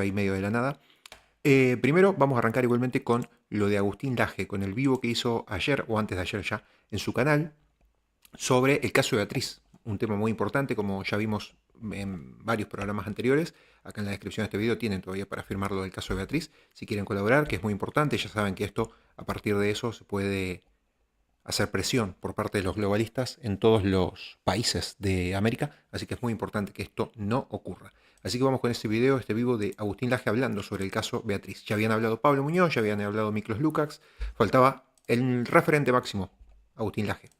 ahí medio de la nada. Primero vamos a arrancar igualmente con lo de Agustín Laje, con el vivo que hizo ayer o antes de ayer ya en su canal sobre el caso de Beatriz, un tema muy importante como ya vimos en varios programas anteriores. Acá en la descripción de este video tienen todavía para firmar lo del caso de Beatriz, si quieren colaborar, que es muy importante. Ya saben que esto, a partir de eso, se puede hacer presión por parte de los globalistas en todos los países de América, así que es muy importante que esto no ocurra. Así que vamos con este video, este vivo de Agustín Laje hablando sobre el caso Beatriz. Ya habían hablado Pablo Muñoz, ya habían hablado Miklos Lukács, faltaba el referente máximo, Agustín Laje.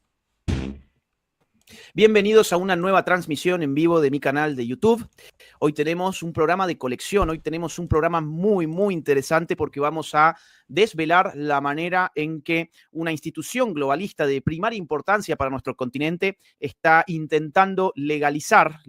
Bienvenidos a una nueva transmisión en vivo de mi canal de YouTube. Hoy tenemos un programa de colección, hoy tenemos un programa muy interesante porque vamos a desvelar la manera en que una institución globalista de primaria importancia para nuestro continente está intentando legalizar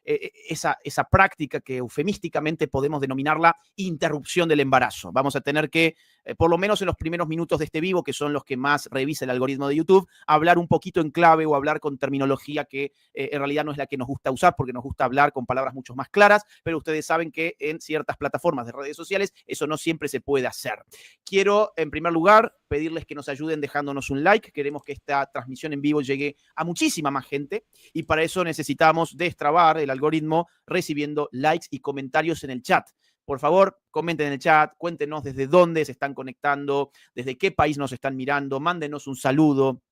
esa práctica que eufemísticamente podemos denominarla interrupción del embarazo. Vamos a tener que, por lo menos en los primeros minutos de este vivo, que son los que más revisa el algoritmo de YouTube, hablar un poquito en clave o hablar con terminología que en realidad no es la que nos gusta usar, porque nos gusta hablar con palabras mucho más claras, pero ustedes saben que en ciertas plataformas de redes sociales eso no siempre se puede hacer. Quiero, en primer lugar, pedirles que nos ayuden dejándonos un like. Queremos que esta transmisión en vivo llegue a muchísima más gente y para eso necesitamos destrabar el algoritmo recibiendo likes y comentarios en el chat. Por favor, comenten en el chat, cuéntenos desde dónde se están conectando, desde qué país nos están mirando, mándenos un saludo.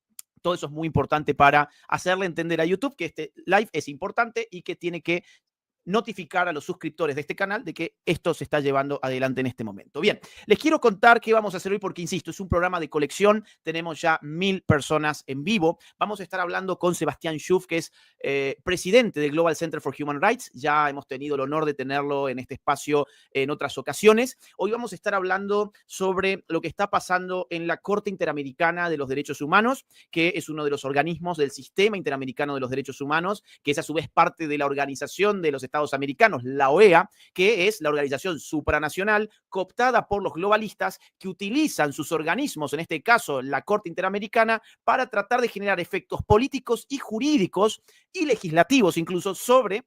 Todo eso es muy importante para hacerle entender a YouTube que este live es importante y que tiene que notificar a los suscriptores de este canal de que esto se está llevando adelante en este momento. Bien, les quiero contar qué vamos a hacer hoy porque, insisto, es un programa de colección. Tenemos ya 1000 personas en vivo. Vamos a estar hablando con Sebastián Schuf, que es presidente del Global Center for Human Rights. Ya hemos tenido el honor de tenerlo en este espacio en otras ocasiones. Hoy vamos a estar hablando sobre lo que está pasando en la Corte Interamericana de los Derechos Humanos, que es uno de los organismos del Sistema Interamericano de los Derechos Humanos, que es a su vez parte de la Organización de los Estados Americanos, la OEA, que es la organización supranacional cooptada por los globalistas que utilizan sus organismos, en este caso la Corte Interamericana, para tratar de generar efectos políticos y jurídicos y legislativos incluso sobre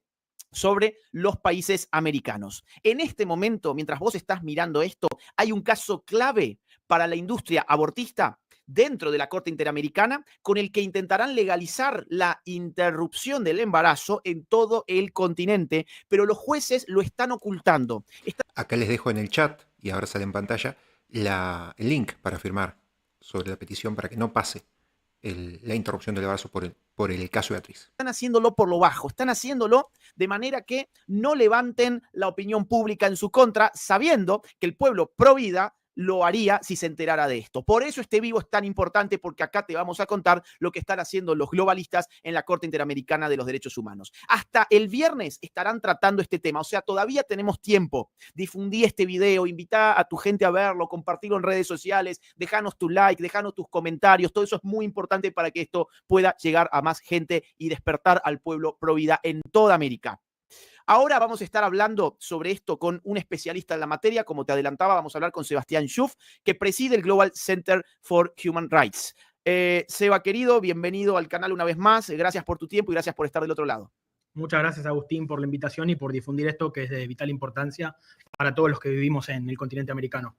los países americanos. En este momento, mientras vos estás mirando esto, hay un caso clave para la industria abortista dentro de la Corte Interamericana con el que intentarán legalizar la interrupción del embarazo en todo el continente, pero los jueces lo están ocultando. Acá les dejo en el chat, y ahora sale en pantalla, el link para firmar sobre la petición para que no pase la interrupción del embarazo por el caso de Beatriz. Están haciéndolo por lo bajo, están haciéndolo de manera que no levanten la opinión pública en su contra, sabiendo que el pueblo pro vida lo haría si se enterara de esto. Por eso este vivo es tan importante, porque acá te vamos a contar lo que están haciendo los globalistas en la Corte Interamericana de los Derechos Humanos. Hasta el viernes estarán tratando este tema, o sea, todavía tenemos tiempo. Difundí este video, invita a tu gente a verlo, compartirlo en redes sociales, déjanos tu like, déjanos tus comentarios, todo eso es muy importante para que esto pueda llegar a más gente y despertar al pueblo pro vida en toda América. Ahora vamos a estar hablando sobre esto con un especialista en la materia. Como te adelantaba, vamos a hablar con Sebastián Schuf, que preside el Global Center for Human Rights. Seba, querido, bienvenido al canal una vez más. Gracias por tu tiempo y gracias por estar del otro lado. Muchas gracias, Agustín, por la invitación y por difundir esto que es de vital importancia para todos los que vivimos en el continente americano.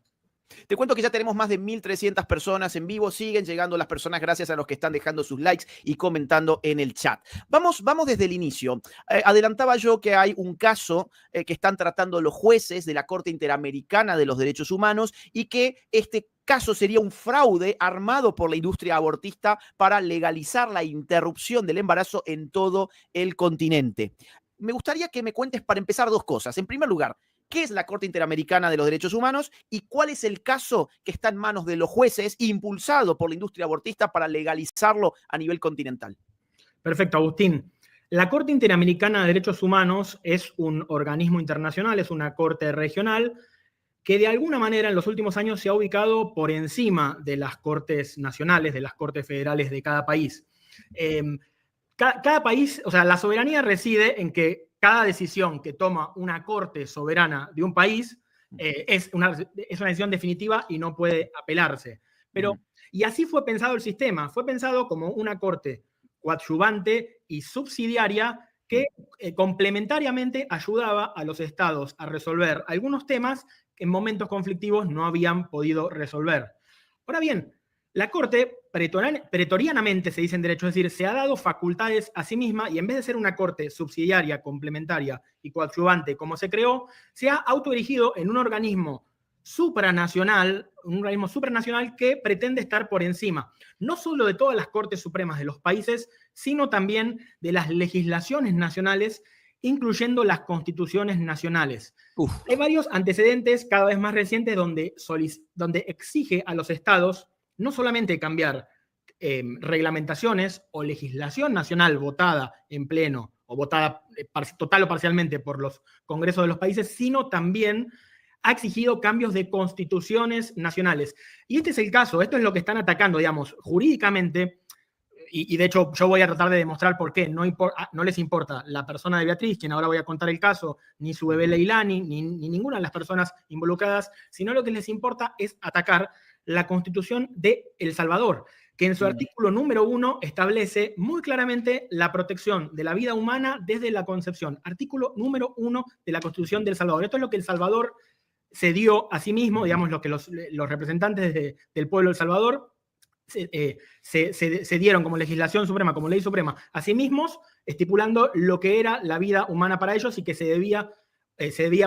Te cuento que ya tenemos más de 1300 personas en vivo. Siguen llegando las personas gracias a los que están dejando sus likes y comentando en el chat. Vamos desde el inicio. Adelantaba yo que hay un caso que están tratando los jueces de la Corte Interamericana de los Derechos Humanos y que este caso sería un fraude armado por la industria abortista para legalizar la interrupción del embarazo en todo el continente. Me gustaría que me cuentes, para empezar, dos cosas. En primer lugar, ¿qué es la Corte Interamericana de los Derechos Humanos y cuál es el caso que está en manos de los jueces impulsado por la industria abortista para legalizarlo a nivel continental? Perfecto, Agustín. La Corte Interamericana de Derechos Humanos es un organismo internacional, es una corte regional que de alguna manera en los últimos años se ha ubicado por encima de las cortes nacionales, de las cortes federales de cada país. Cada país, o sea, la soberanía reside en que cada decisión que toma una corte soberana de un país es una decisión definitiva y no puede apelarse. Y así fue pensado el sistema. Fue pensado como una corte coadyuvante y subsidiaria que complementariamente ayudaba a los estados a resolver algunos temas que en momentos conflictivos no habían podido resolver. Ahora bien, la Corte, pretorianamente se dice en derecho, es decir, se ha dado facultades a sí misma y en vez de ser una Corte subsidiaria, complementaria y coadyuvante como se creó, se ha autoerigido en un organismo supranacional que pretende estar por encima, no solo de todas las Cortes Supremas de los países, sino también de las legislaciones nacionales, incluyendo las constituciones nacionales. Uf. Hay varios antecedentes cada vez más recientes donde exige a los estados no solamente cambiar reglamentaciones o legislación nacional votada en pleno o votada total o parcialmente por los congresos de los países, sino también ha exigido cambios de constituciones nacionales. Y este es el caso, esto es lo que están atacando, digamos, jurídicamente, y de hecho yo voy a tratar de demostrar por qué no les importa la persona de Beatriz, quien ahora voy a contar el caso, ni su bebé Leilani, ni ninguna de las personas involucradas, sino lo que les importa es atacar la Constitución de El Salvador, que en su artículo número 1 establece muy claramente la protección de la vida humana desde la concepción. Artículo número 1 de la Constitución de El Salvador. Esto es lo que El Salvador se dio a sí mismo, digamos, lo que los representantes del pueblo de El Salvador se dieron como legislación suprema, como ley suprema, a sí mismos, estipulando lo que era la vida humana para ellos y que se debía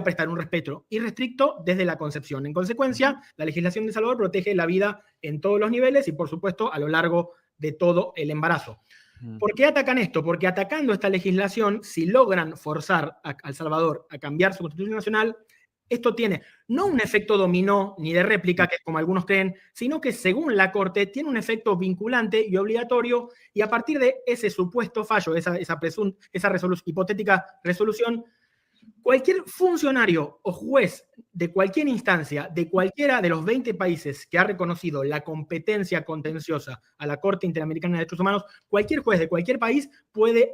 prestar un respeto irrestricto desde la concepción. En consecuencia, la legislación de El Salvador protege la vida en todos los niveles y, por supuesto, a lo largo de todo el embarazo. ¿Por qué atacan esto? Porque atacando esta legislación, si logran forzar a El Salvador a cambiar su constitución nacional, esto tiene no un efecto dominó ni de réplica, que es como algunos creen, sino que según la Corte tiene un efecto vinculante y obligatorio, y a partir de ese supuesto fallo, esa hipotética resolución, cualquier funcionario o juez de cualquier instancia, de cualquiera de los 20 países que ha reconocido la competencia contenciosa a la Corte Interamericana de Derechos Humanos, cualquier juez de cualquier país puede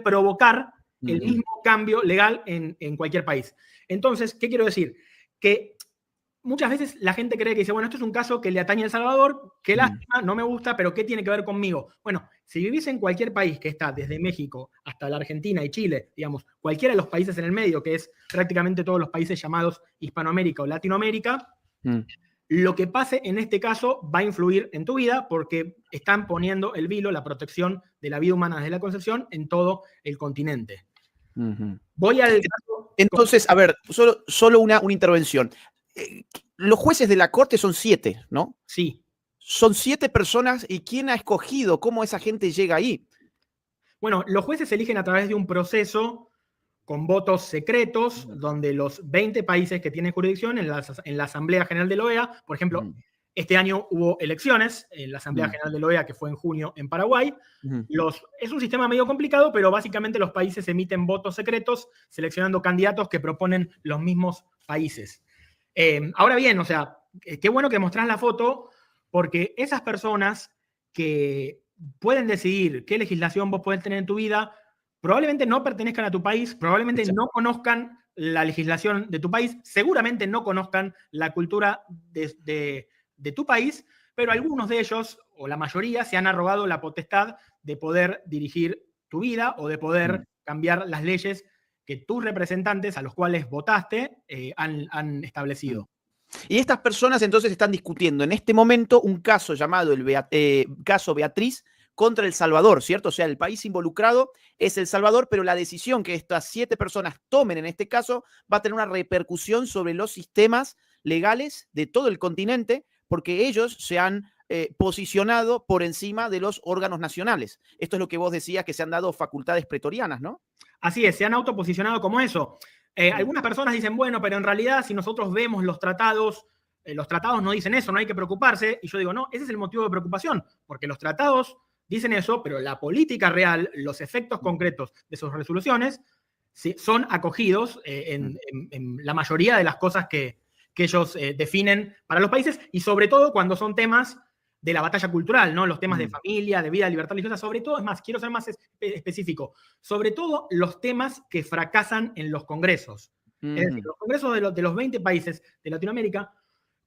provocar el mismo cambio legal en cualquier país. Entonces, ¿qué quiero decir? Que muchas veces la gente cree que dice, bueno, esto es un caso que le atañe a El Salvador, qué lástima, no me gusta, pero ¿qué tiene que ver conmigo? Bueno, si vivís en cualquier país que está desde México hasta la Argentina y Chile, digamos, cualquiera de los países en el medio, que es prácticamente todos los países llamados Hispanoamérica o Latinoamérica, lo que pase en este caso va a influir en tu vida porque están poniendo el vilo, la protección de la vida humana desde la concepción en todo el continente. Voy al caso. Entonces, a ver, solo una intervención. Los jueces de la Corte son 7, ¿no? Sí. Son 7 personas, ¿y quién ha escogido? ¿Cómo esa gente llega ahí? Bueno, los jueces se eligen a través de un proceso con votos secretos, donde los 20 países que tienen jurisdicción en la Asamblea General de la OEA, por ejemplo, este año hubo elecciones en la Asamblea General de la OEA, que fue en junio en Paraguay. Es un sistema medio complicado, pero básicamente los países emiten votos secretos seleccionando candidatos que proponen los mismos países. Ahora bien, o sea, qué bueno que mostrás la foto, porque esas personas que pueden decidir qué legislación vos podés tener en tu vida, probablemente no pertenezcan a tu país, probablemente no conozcan la legislación de tu país, seguramente no conozcan la cultura de tu país, pero algunos de ellos, o la mayoría, se han arrogado la potestad de poder dirigir tu vida o de poder cambiar las leyes que tus representantes, a los cuales votaste, han establecido. Y estas personas entonces están discutiendo en este momento un caso llamado caso Beatriz contra El Salvador, ¿cierto? O sea, el país involucrado es El Salvador, pero la decisión que estas 7 personas tomen en este caso va a tener una repercusión sobre los sistemas legales de todo el continente, porque ellos se han posicionado por encima de los órganos nacionales. Esto es lo que vos decías, que se han dado facultades pretorianas, ¿no? Así es, se han autoposicionado como eso. Algunas personas dicen, bueno, pero en realidad si nosotros vemos los tratados no dicen eso, no hay que preocuparse. Y yo digo, no, ese es el motivo de preocupación, porque los tratados dicen eso, pero la política real, los efectos concretos de sus resoluciones, sí, son acogidos en la mayoría de las cosas que ellos definen para los países, y sobre todo cuando son temas de la batalla cultural, ¿no? Los temas de familia, de vida, libertad religiosa, sobre todo, es más, quiero ser más específico, sobre todo los temas que fracasan en los congresos. Es decir, los congresos de los 20 países de Latinoamérica,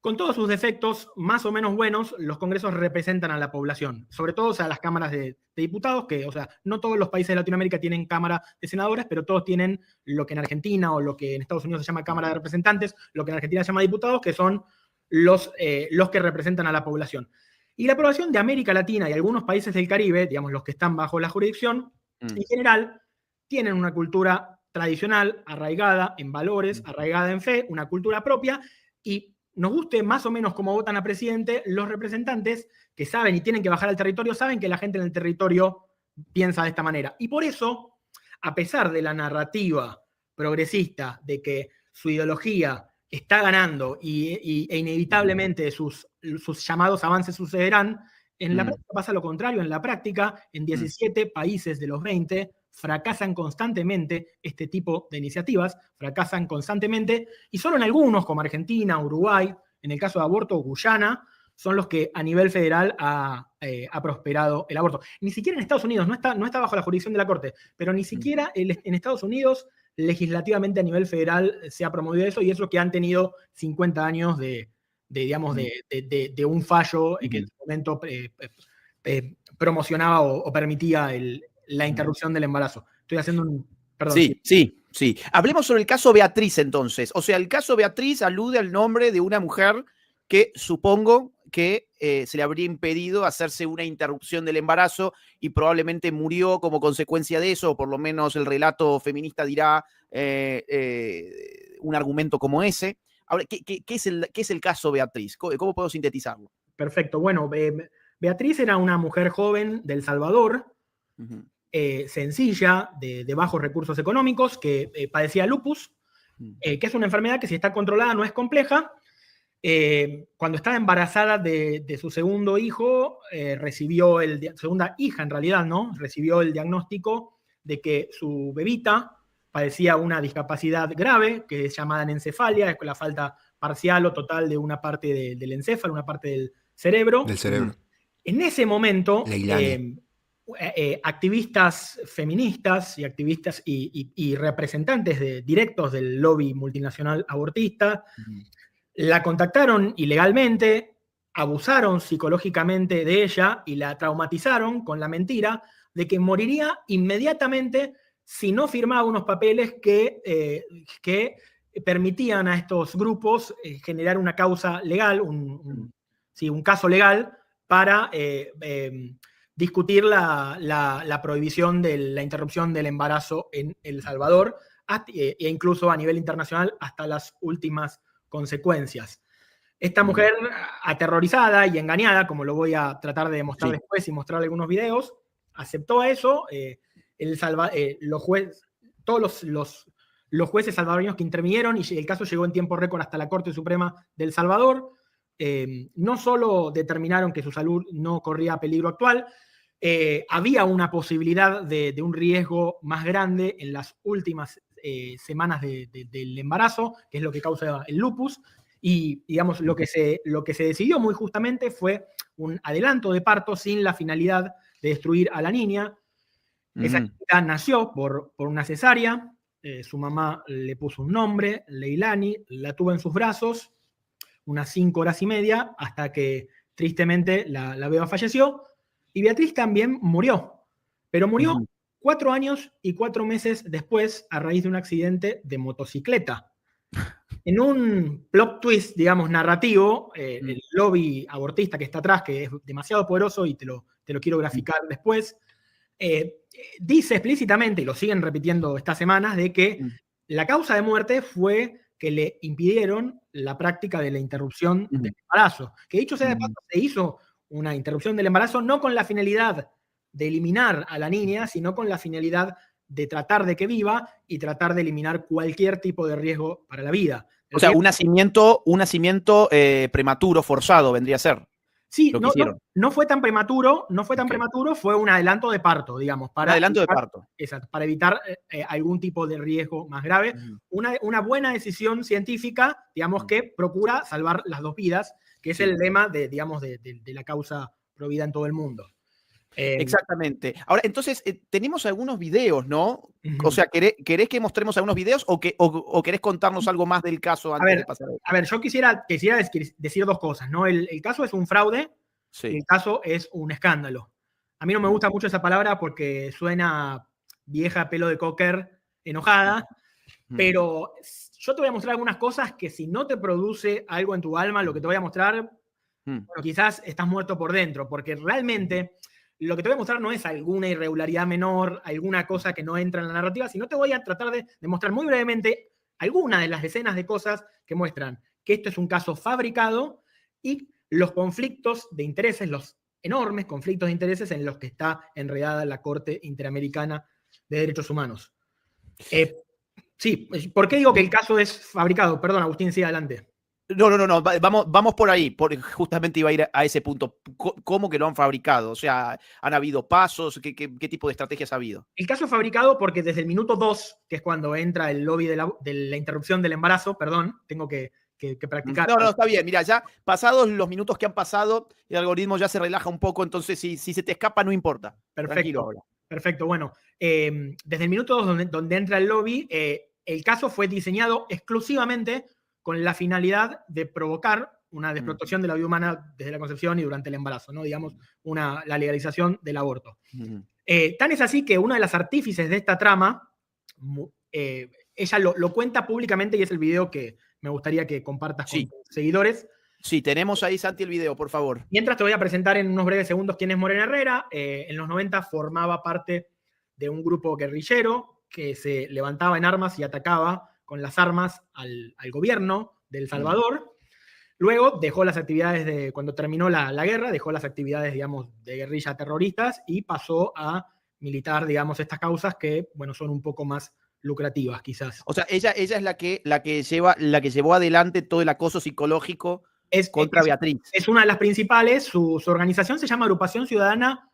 Con todos sus defectos más o menos buenos, los congresos representan a la población, sobre todo, o sea, las cámaras de diputados, que, o sea, no todos los países de Latinoamérica tienen cámara de senadores, pero todos tienen lo que en Argentina o lo que en Estados Unidos se llama cámara de representantes, lo que en Argentina se llama diputados, que son los que representan a la población. Y la población de América Latina y algunos países del Caribe, digamos, los que están bajo la jurisdicción, en general, tienen una cultura tradicional, arraigada en valores, arraigada en fe, una cultura propia, y nos guste más o menos cómo votan a presidente, los representantes que saben y tienen que bajar al territorio, saben que la gente en el territorio piensa de esta manera. Y por eso, a pesar de la narrativa progresista de que su ideología está ganando e inevitablemente sus llamados avances sucederán, en la práctica pasa lo contrario. En la práctica, en 17 países de los 20, fracasan constantemente este tipo de iniciativas, fracasan constantemente, y solo en algunos, como Argentina, Uruguay, en el caso de aborto, Guyana, son los que a nivel federal ha prosperado el aborto. Ni siquiera en Estados Unidos, no está bajo la jurisdicción de la Corte, pero ni siquiera en Estados Unidos, legislativamente a nivel federal, se ha promovido eso, y es lo que han tenido 50 años de un fallo que en su momento promocionaba o permitía la interrupción del embarazo. Estoy haciendo un... Perdón. Sí. Hablemos sobre el caso Beatriz, entonces. O sea, el caso Beatriz alude al nombre de una mujer que supongo que se le habría impedido hacerse una interrupción del embarazo y probablemente murió como consecuencia de eso, o por lo menos el relato feminista dirá un argumento como ese. Ahora, ¿qué es el caso Beatriz? ¿Cómo puedo sintetizarlo? Perfecto. Bueno, Beatriz era una mujer joven de El Salvador, sencilla, de bajos recursos económicos, que padecía lupus, que es una enfermedad que, si está controlada, no es compleja. Cuando estaba embarazada de su segundo hijo, segunda hija en realidad, ¿no? Recibió el diagnóstico de que su bebita padecía una discapacidad grave, que es llamada anencefalia, es la falta parcial o total de una parte del encéfalo, una parte del cerebro. Del cerebro. En ese momento, activistas feministas y activistas y representantes directos del lobby multinacional abortista la contactaron ilegalmente, abusaron psicológicamente de ella y la traumatizaron con la mentira de que moriría inmediatamente si no firmaba unos papeles que permitían a estos grupos generar una causa legal, un caso legal para discutir la prohibición de la interrupción del embarazo en El Salvador, e incluso a nivel internacional hasta las últimas consecuencias. Esta mujer, aterrorizada y engañada, como lo voy a tratar de demostrar después y mostrar algunos videos, aceptó a eso. Todos los jueces salvadoreños que intervinieron, y el caso llegó en tiempo récord hasta la Corte Suprema de El Salvador, no solo determinaron que su salud no corría peligro actual, había una posibilidad de un riesgo más grande en las últimas semanas del embarazo, que es lo que causa el lupus, y digamos lo que se decidió muy justamente fue un adelanto de parto sin la finalidad de destruir a la niña. Esa niña nació por una cesárea, su mamá le puso un nombre, Leilani, la tuvo en sus brazos unas 5 horas y media hasta que tristemente la beba falleció, y Beatriz también murió, pero murió 4 años y 4 meses después a raíz de un accidente de motocicleta. En un plot twist, digamos, narrativo, el lobby abortista que está atrás, que es demasiado poderoso y te lo quiero graficar después, dice explícitamente, y lo siguen repitiendo estas semanas, de que la causa de muerte fue que le impidieron la práctica de la interrupción del embarazo. Que dicho sea de paso, se hizo una interrupción del embarazo no con la finalidad de eliminar a la niña, sino con la finalidad de tratar de que viva y tratar de eliminar cualquier tipo de riesgo para la vida. O sea, un nacimiento prematuro, forzado, vendría a ser. Sí, no fue tan prematuro, fue un adelanto de parto, digamos. Exacto, para evitar algún tipo de riesgo más grave. Una buena decisión científica, digamos, que procura salvar las dos vidas, que es el lema de la causa pro vida en todo el mundo. Exactamente. Ahora, entonces, tenemos algunos videos, ¿no? Ujú. O sea, ¿querés que mostremos algunos videos o querés contarnos algo más del caso antes de pasar a A ver, yo quisiera decir dos cosas, ¿no? El caso es un fraude y Sí. el caso es un escándalo. A mí no me gusta mucho esa palabra porque suena vieja pelo de cocker enojada, pero yo te voy a mostrar algunas cosas que si no te produce algo en tu alma, lo que te voy a mostrar, bueno, quizás estás muerto por dentro, porque realmente lo que te voy a mostrar no es alguna irregularidad menor, alguna cosa que no entra en la narrativa, sino te voy a tratar de mostrar muy brevemente algunas de las decenas de cosas que muestran que esto es un caso fabricado y los conflictos de intereses, los enormes conflictos de intereses en los que está enredada la Corte Interamericana de Derechos Humanos. Sí, ¿por qué digo que el caso es fabricado? Perdón, Agustín, sigue adelante. No, vamos por ahí, justamente iba a ir a ese punto. ¿Cómo que lo han fabricado? O sea, ¿han habido pasos? ¿Qué tipo de estrategias ha habido? El caso es fabricado porque desde el minuto 2, que es cuando entra el lobby de la interrupción del embarazo, perdón, tengo que practicar. No, está bien. Mira, ya pasados los minutos que han pasado, el algoritmo ya se relaja un poco, entonces si se te escapa, no importa. Tranquilo ahora. Perfecto, bueno. Desde el minuto 2, donde entra el lobby, el caso fue diseñado exclusivamente con la finalidad de provocar una desprotección de la vida humana desde la concepción y durante el embarazo, ¿no? Digamos, la legalización del aborto. Tan es así que una de las artífices de esta trama, ella lo cuenta públicamente y es el video que me gustaría que compartas con tus seguidores. Sí, tenemos ahí, Santi, el video, por favor. Mientras te voy a presentar en unos breves segundos quién es Morena Herrera. En los 90 formaba parte de un grupo guerrillero que se levantaba en armas y atacaba con las armas al gobierno de El Salvador. Luego dejó las actividades cuando terminó la guerra, dejó las actividades, digamos, de guerrilla terroristas y pasó a militar, digamos, estas causas que, bueno, son un poco más lucrativas, quizás. O sea, ella es la que llevó adelante todo el acoso psicológico contra Beatriz. Es una de las principales. Su organización se llama Agrupación Ciudadana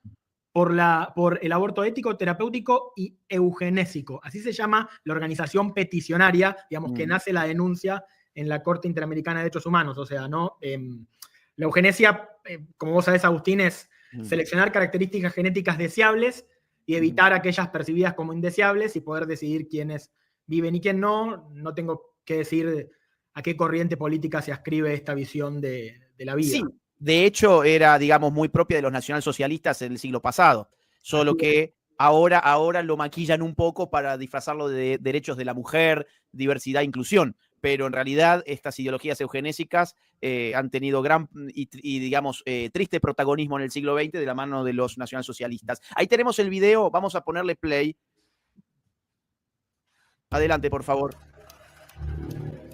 por el Aborto Ético, Terapéutico y Eugenésico. Así se llama la organización peticionaria, digamos, que nace la denuncia en la Corte Interamericana de Derechos Humanos. O sea, ¿no? La eugenesia, como vos sabés, Agustín, es seleccionar características genéticas deseables y evitar aquellas percibidas como indeseables y poder decidir quiénes viven y quién no. No tengo que decir a qué corriente política se ascribe esta visión de la vida. Sí, de hecho era, digamos, muy propia de los nacionalsocialistas en el siglo pasado, solo que ahora lo maquillan un poco para disfrazarlo de derechos de la mujer, diversidad, inclusión, pero en realidad estas ideologías eugenésicas han tenido gran y digamos, triste protagonismo en el siglo XX de la mano de los nacionalsocialistas. Ahí tenemos el video, vamos a ponerle play. Adelante, por favor.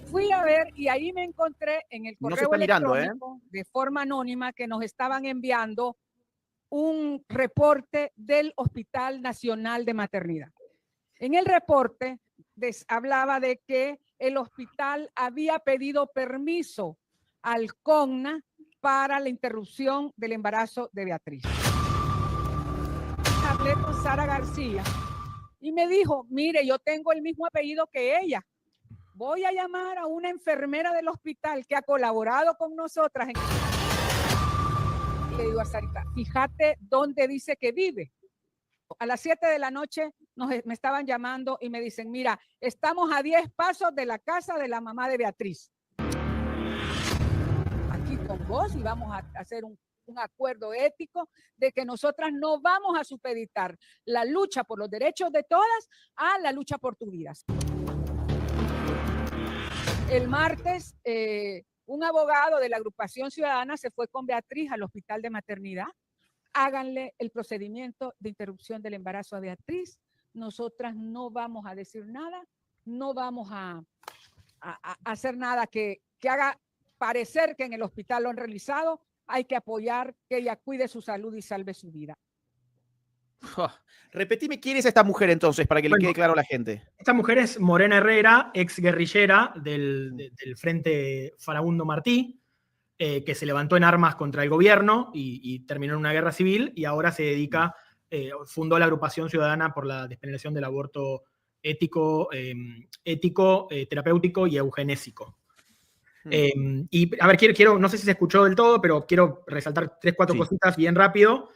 Fui a ver y ahí me encontré en el correo electrónico de forma anónima que nos estaban enviando un reporte del Hospital Nacional de Maternidad. En el reporte hablaba de que el hospital había pedido permiso al CONNA para la interrupción del embarazo de Beatriz. Hablé con Sara García y me dijo, mire, yo tengo el mismo apellido que ella. Voy a llamar a una enfermera del hospital que ha colaborado con nosotras. Y le digo a Sarita, fíjate dónde dice que vive. A las 7 de la noche me estaban llamando y me dicen, mira, estamos a 10 pasos de la casa de la mamá de Beatriz. Aquí con vos y vamos a hacer un acuerdo ético de que nosotras no vamos a supeditar la lucha por los derechos de todas a la lucha por tu vida. El martes, un abogado de la Agrupación Ciudadana se fue con Beatriz al Hospital de Maternidad. Háganle el procedimiento de interrupción del embarazo a Beatriz. Nosotras no vamos a decir nada, no vamos a hacer nada que haga parecer que en el hospital lo han realizado. Hay que apoyar que ella cuide su salud y salve su vida. Repetime, ¿quién es esta mujer entonces, para que le quede claro a la gente? Esta mujer es Morena Herrera, ex guerrillera del Frente Farabundo Martí, que se levantó en armas contra el gobierno y terminó en una guerra civil y ahora se dedica, fundó la Agrupación Ciudadana por la Despenalización del Aborto Ético, Terapéutico y Eugenésico. Y a ver, quiero, no sé si se escuchó del todo, pero quiero resaltar 3, 4 cositas bien rápido.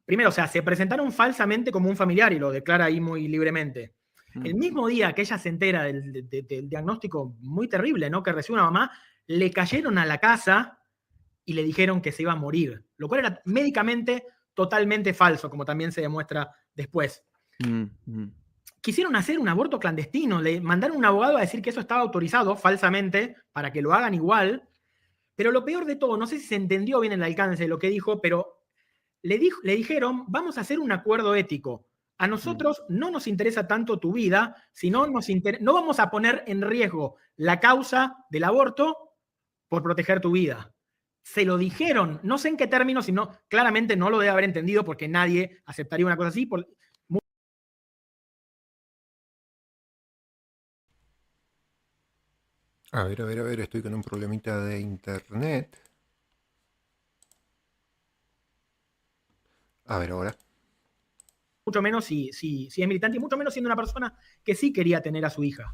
primero, o sea, se presentaron falsamente como un familiar y lo declara ahí muy libremente. El mismo día que ella se entera del diagnóstico muy terrible, ¿no? Que recibe una mamá, le cayeron a la casa y le dijeron que se iba a morir, lo cual era médicamente totalmente falso, como también se demuestra después. Quisieron hacer un aborto clandestino, le mandaron un abogado a decir que eso estaba autorizado falsamente para que lo hagan igual, pero lo peor de todo, no sé si se entendió bien el alcance de lo que dijo, pero le dijeron, vamos a hacer un acuerdo ético. A nosotros no nos interesa tanto tu vida, sino no vamos a poner en riesgo la causa del aborto por proteger tu vida. Se lo dijeron, no sé en qué términos, sino claramente no lo debe haber entendido porque nadie aceptaría una cosa así. A ver, estoy con un problemita de internet. A ver ahora. Mucho menos si es militante y mucho menos siendo una persona que sí quería tener a su hija,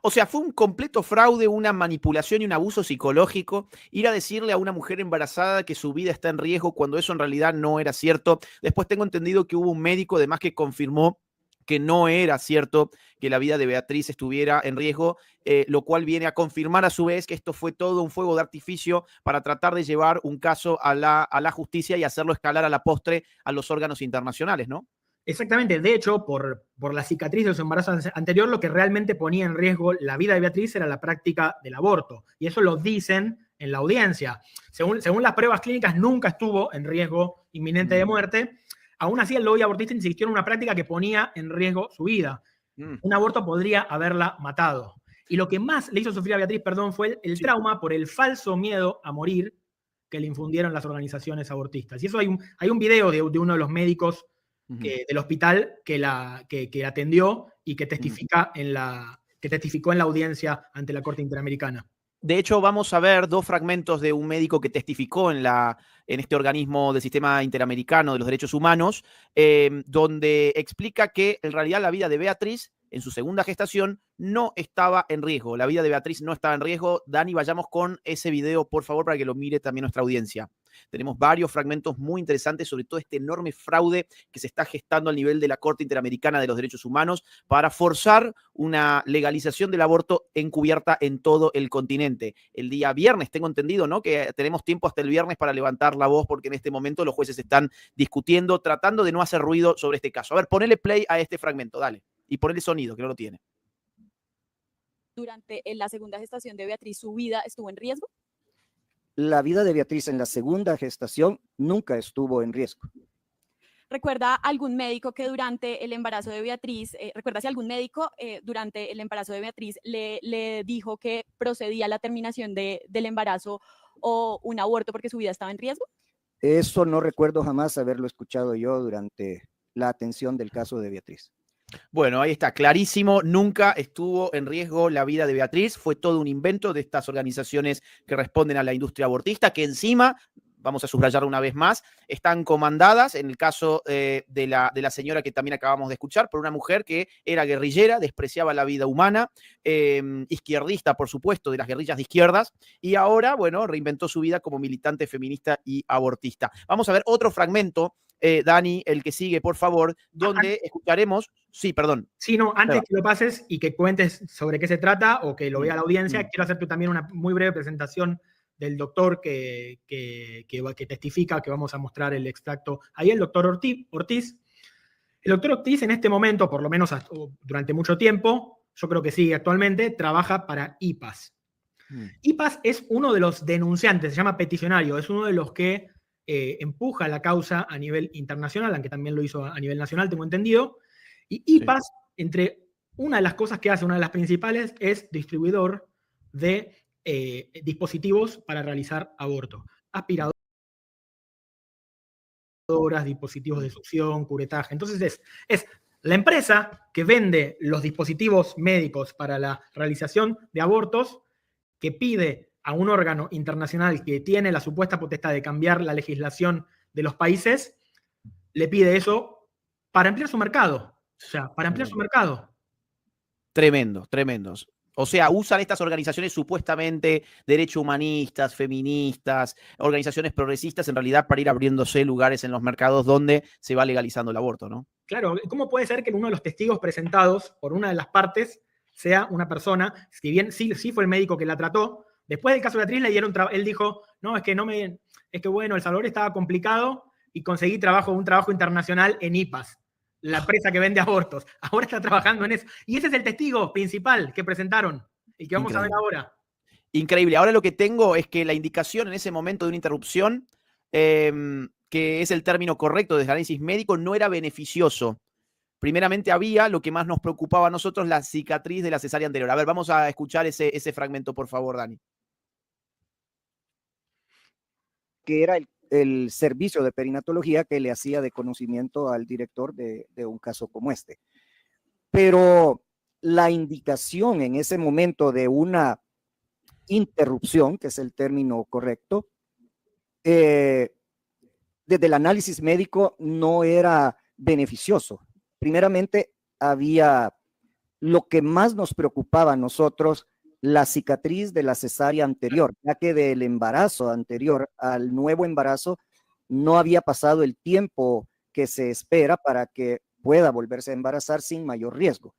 O sea, fue un completo fraude, una manipulación y un abuso psicológico ir a decirle a una mujer embarazada que su vida está en riesgo cuando eso en realidad no era cierto. Después tengo entendido que hubo un médico además que confirmó que no era cierto que la vida de Beatriz estuviera en riesgo, lo cual viene a confirmar a su vez que esto fue todo un fuego de artificio para tratar de llevar un caso a la justicia y hacerlo escalar a la postre a los órganos internacionales, ¿no? Exactamente, de hecho, por la cicatriz de su embarazo anterior, lo que realmente ponía en riesgo la vida de Beatriz era la práctica del aborto. Y eso lo dicen en la audiencia. Según las pruebas clínicas, nunca estuvo en riesgo inminente de muerte. Aún así, el lobby abortista insistió en una práctica que ponía en riesgo su vida. Un aborto podría haberla matado. Y lo que más le hizo sufrir a Beatriz, fue el trauma por el falso miedo a morir que le infundieron las organizaciones abortistas. Y eso hay un video de uno de los médicos del hospital que la atendió y que testificó en la audiencia ante la Corte Interamericana. De hecho, vamos a ver dos fragmentos de un médico que testificó en este organismo del Sistema Interamericano de los Derechos Humanos, donde explica que en realidad la vida de Beatriz en su segunda gestación no estaba en riesgo. La vida de Beatriz no estaba en riesgo. Dani, vayamos con ese video, por favor, para que lo mire también nuestra audiencia. Tenemos varios fragmentos muy interesantes sobre todo este enorme fraude que se está gestando al nivel de la Corte Interamericana de los Derechos Humanos para forzar una legalización del aborto encubierta en todo el continente. El día viernes, tengo entendido, ¿no?, que tenemos tiempo hasta el viernes para levantar la voz porque en este momento los jueces están discutiendo, tratando de no hacer ruido sobre este caso. A ver, ponele play a este fragmento, dale. Y ponele sonido, que no lo tiene. Durante la segunda gestación de Beatriz, ¿su vida estuvo en riesgo? La vida de Beatriz en la segunda gestación nunca estuvo en riesgo. ¿Recuerda algún médico que durante el embarazo de Beatriz, recuerda si algún médico durante el embarazo de Beatriz le dijo que procedía a la terminación del embarazo o un aborto porque su vida estaba en riesgo? Eso no recuerdo jamás haberlo escuchado yo durante la atención del caso de Beatriz. Bueno, ahí está, clarísimo, nunca estuvo en riesgo la vida de Beatriz, fue todo un invento de estas organizaciones que responden a la industria abortista, que encima, vamos a subrayar una vez más, están comandadas, en el caso de la señora que también acabamos de escuchar, por una mujer que era guerrillera, despreciaba la vida humana, izquierdista, por supuesto, de las guerrillas de izquierdas, y ahora, bueno, reinventó su vida como militante feminista y abortista. Vamos a ver otro fragmento, Dani, el que sigue, por favor, donde escucharemos... Sí, perdón. Sí, no, antes que lo pases y que cuentes sobre qué se trata o que lo vea la audiencia, quiero hacerte también una muy breve presentación del doctor que testifica, que vamos a mostrar el extracto ahí, el doctor Ortiz. El doctor Ortiz en este momento, por lo menos durante mucho tiempo, yo creo que sigue actualmente, trabaja para IPAS. IPAS es uno de los denunciantes, se llama peticionario, es uno de los que empuja la causa a nivel internacional, aunque también lo hizo a nivel nacional, tengo entendido. Y IPAS, entre una de las cosas que hace, una de las principales, es distribuidor de dispositivos para realizar aborto. Aspiradoras, dispositivos de succión, curetaje. Entonces es la empresa que vende los dispositivos médicos para la realización de abortos, que pide a un órgano internacional que tiene la supuesta potestad de cambiar la legislación de los países, le pide eso para ampliar su mercado. O sea, para ampliar su mercado. Tremendos. O sea, usan estas organizaciones supuestamente derecho humanistas, feministas, organizaciones progresistas, en realidad para ir abriéndose lugares en los mercados donde se va legalizando el aborto, ¿no? Claro, ¿cómo puede ser que uno de los testigos presentados por una de las partes sea una persona, si bien sí fue el médico que la trató, después del caso de Beatriz le dieron él dijo, no, es que bueno, El Salvador estaba complicado y conseguí un trabajo internacional en IPAS, la empresa que vende abortos. Ahora está trabajando en eso. Y ese es el testigo principal que presentaron y que vamos a ver ahora. Increíble. Ahora lo que tengo es que la indicación en ese momento de una interrupción, que es el término correcto desde el análisis médico, no era beneficioso. Primeramente había lo que más nos preocupaba a nosotros, la cicatriz de la cesárea anterior. A ver, vamos a escuchar ese fragmento, por favor, Dani. Que era el servicio de perinatología que le hacía de conocimiento al director de un caso como este. Pero la indicación en ese momento de una interrupción, que es el término correcto, desde el análisis médico no era beneficioso. Primeramente, había lo que más nos preocupaba a nosotros, la cicatriz de la cesárea anterior, ya que del embarazo anterior al nuevo embarazo no había pasado el tiempo que se espera para que pueda volverse a embarazar sin mayor riesgo.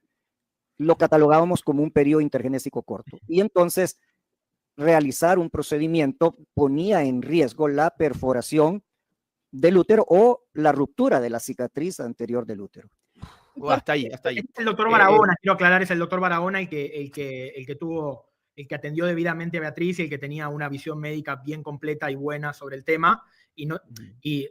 Lo catalogábamos como un periodo intergenésico corto. Y entonces, realizar un procedimiento ponía en riesgo la perforación del útero o la ruptura de la cicatriz anterior del útero. Hasta ahí. Es el doctor Barahona, quiero aclarar, es el doctor Barahona el que atendió debidamente a Beatriz y el que tenía una visión médica bien completa y buena sobre el tema. Y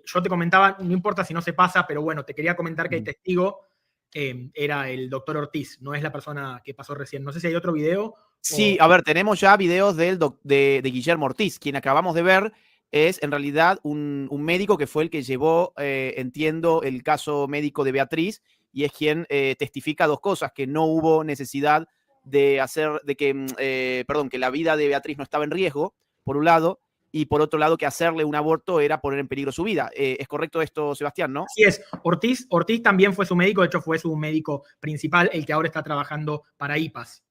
yo te comentaba, no importa si no se pasa, pero bueno, te quería comentar que el testigo era el doctor Ortiz, no es la persona que pasó recién. No sé si hay otro video. Sí, a ver, tenemos ya videos de Guillermo Ortiz. Quien acabamos de ver es en realidad un médico que fue el que llevó, entiendo, el caso médico de Beatriz, y es quien testifica dos cosas: que no hubo necesidad de que la vida de Beatriz no estaba en riesgo, por un lado, y por otro lado que hacerle un aborto era poner en peligro su vida. ¿Es correcto esto, Sebastián, no? Así es. Ortiz también fue su médico, de hecho fue su médico principal, el que ahora está trabajando para IPAS.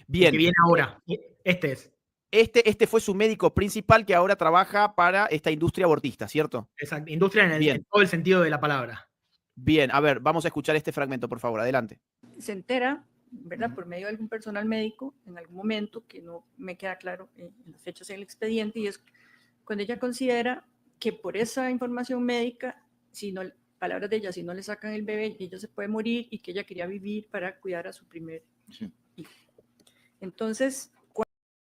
Bien. El que viene ahora. Este es. Este fue su médico principal que ahora trabaja para esta industria abortista, ¿cierto? Exacto, industria en todo el sentido de la palabra. Bien, a ver, vamos a escuchar este fragmento, por favor, adelante. Se entera, ¿verdad?, por medio de algún personal médico en algún momento, que no me queda claro en las fechas en el expediente, y es cuando ella considera que por esa información médica, palabras de ella, si no le sacan el bebé, ella se puede morir y que ella quería vivir para cuidar a su primer hijo. Entonces,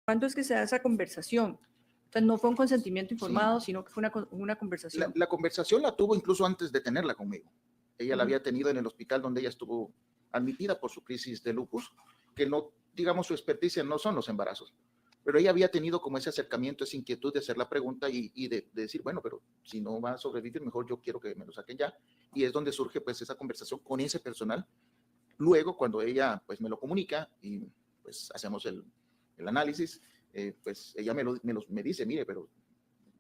¿cuándo es que se da esa conversación? Entonces, no fue un consentimiento informado, sino que fue una conversación. La conversación la tuvo incluso antes de tenerla conmigo. Ella la había tenido en el hospital donde ella estuvo admitida por su crisis de lupus, que no, digamos, su experticia no son los embarazos, pero ella había tenido como ese acercamiento, esa inquietud de hacer la pregunta y de decir, bueno, pero si no va a sobrevivir, mejor yo quiero que me lo saquen ya. Y es donde surge pues esa conversación con ese personal. Luego, cuando ella pues me lo comunica y pues hacemos el análisis, pues ella me dice, mire, pero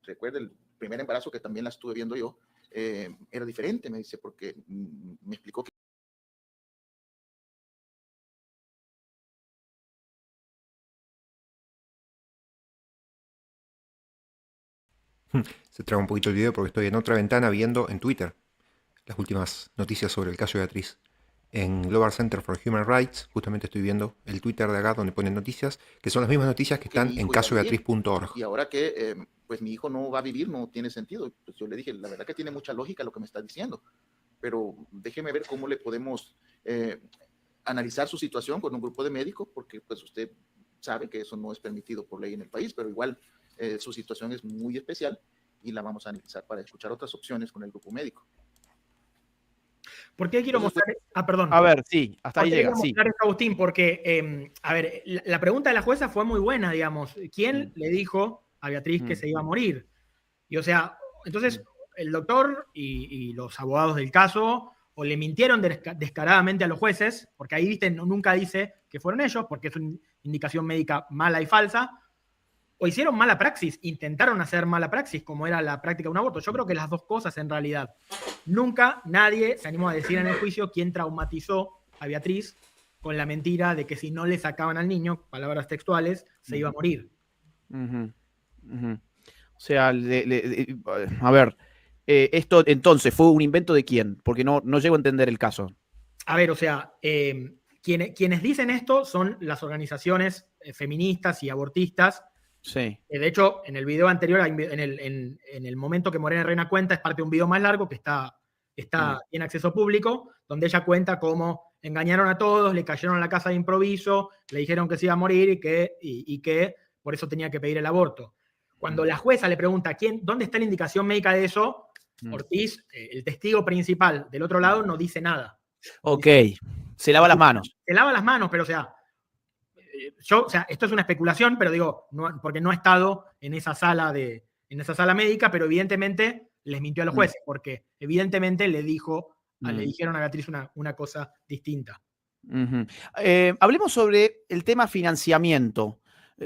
recuerda el primer embarazo que también la estuve viendo yo, era diferente, me dice, porque me explicó que se traba un poquito el video porque estoy en otra ventana viendo en Twitter las últimas noticias sobre el caso de Beatriz. En Global Center for Human Rights, justamente estoy viendo el Twitter de acá donde ponen noticias, que son las mismas noticias que están en casobeatriz.org. Y ahora que pues mi hijo no va a vivir, no tiene sentido. Pues yo le dije, la verdad que tiene mucha lógica lo que me está diciendo, pero déjeme ver cómo le podemos analizar su situación con un grupo de médicos, porque pues usted sabe que eso no es permitido por ley en el país, pero igual su situación es muy especial y la vamos a analizar para escuchar otras opciones con el grupo médico. ¿Por qué quiero mostrar? Perdón. A ver, sí, hasta ahí llega. Sí. Agustín, porque, a ver, la pregunta de la jueza fue muy buena, digamos. ¿Quién le dijo a Beatriz que se iba a morir? Y o sea, entonces el doctor y los abogados del caso o le mintieron descaradamente a los jueces, porque ahí, viste, nunca dice que fueron ellos, porque es una indicación médica mala y falsa, o hicieron mala praxis, intentaron hacer mala praxis, como era la práctica de un aborto. Yo creo que las dos cosas en realidad. Nunca nadie se animó a decir en el juicio quién traumatizó a Beatriz con la mentira de que si no le sacaban al niño, palabras textuales, se iba a morir. O sea, a ver, esto entonces fue un invento de quién, porque no llego a entender el caso. A ver, o sea, quienes dicen esto son las organizaciones feministas y abortistas. Sí. De hecho, en el video anterior, en el momento que Morena Reina cuenta, es parte de un video más largo que está en acceso público, donde ella cuenta cómo engañaron a todos, le cayeron a la casa de improviso, le dijeron que se iba a morir y que por eso tenía que pedir el aborto. Cuando la jueza le pregunta dónde está la indicación médica de eso, Ortiz, el testigo principal del otro lado, no dice nada. Ok, se lava las manos. Se lava las manos, pero o sea, esto es una especulación, pero digo, porque no he estado en esa sala médica, pero evidentemente les mintió a los jueces, porque evidentemente le dijeron a Beatriz una cosa distinta. Hablemos sobre el tema financiamiento.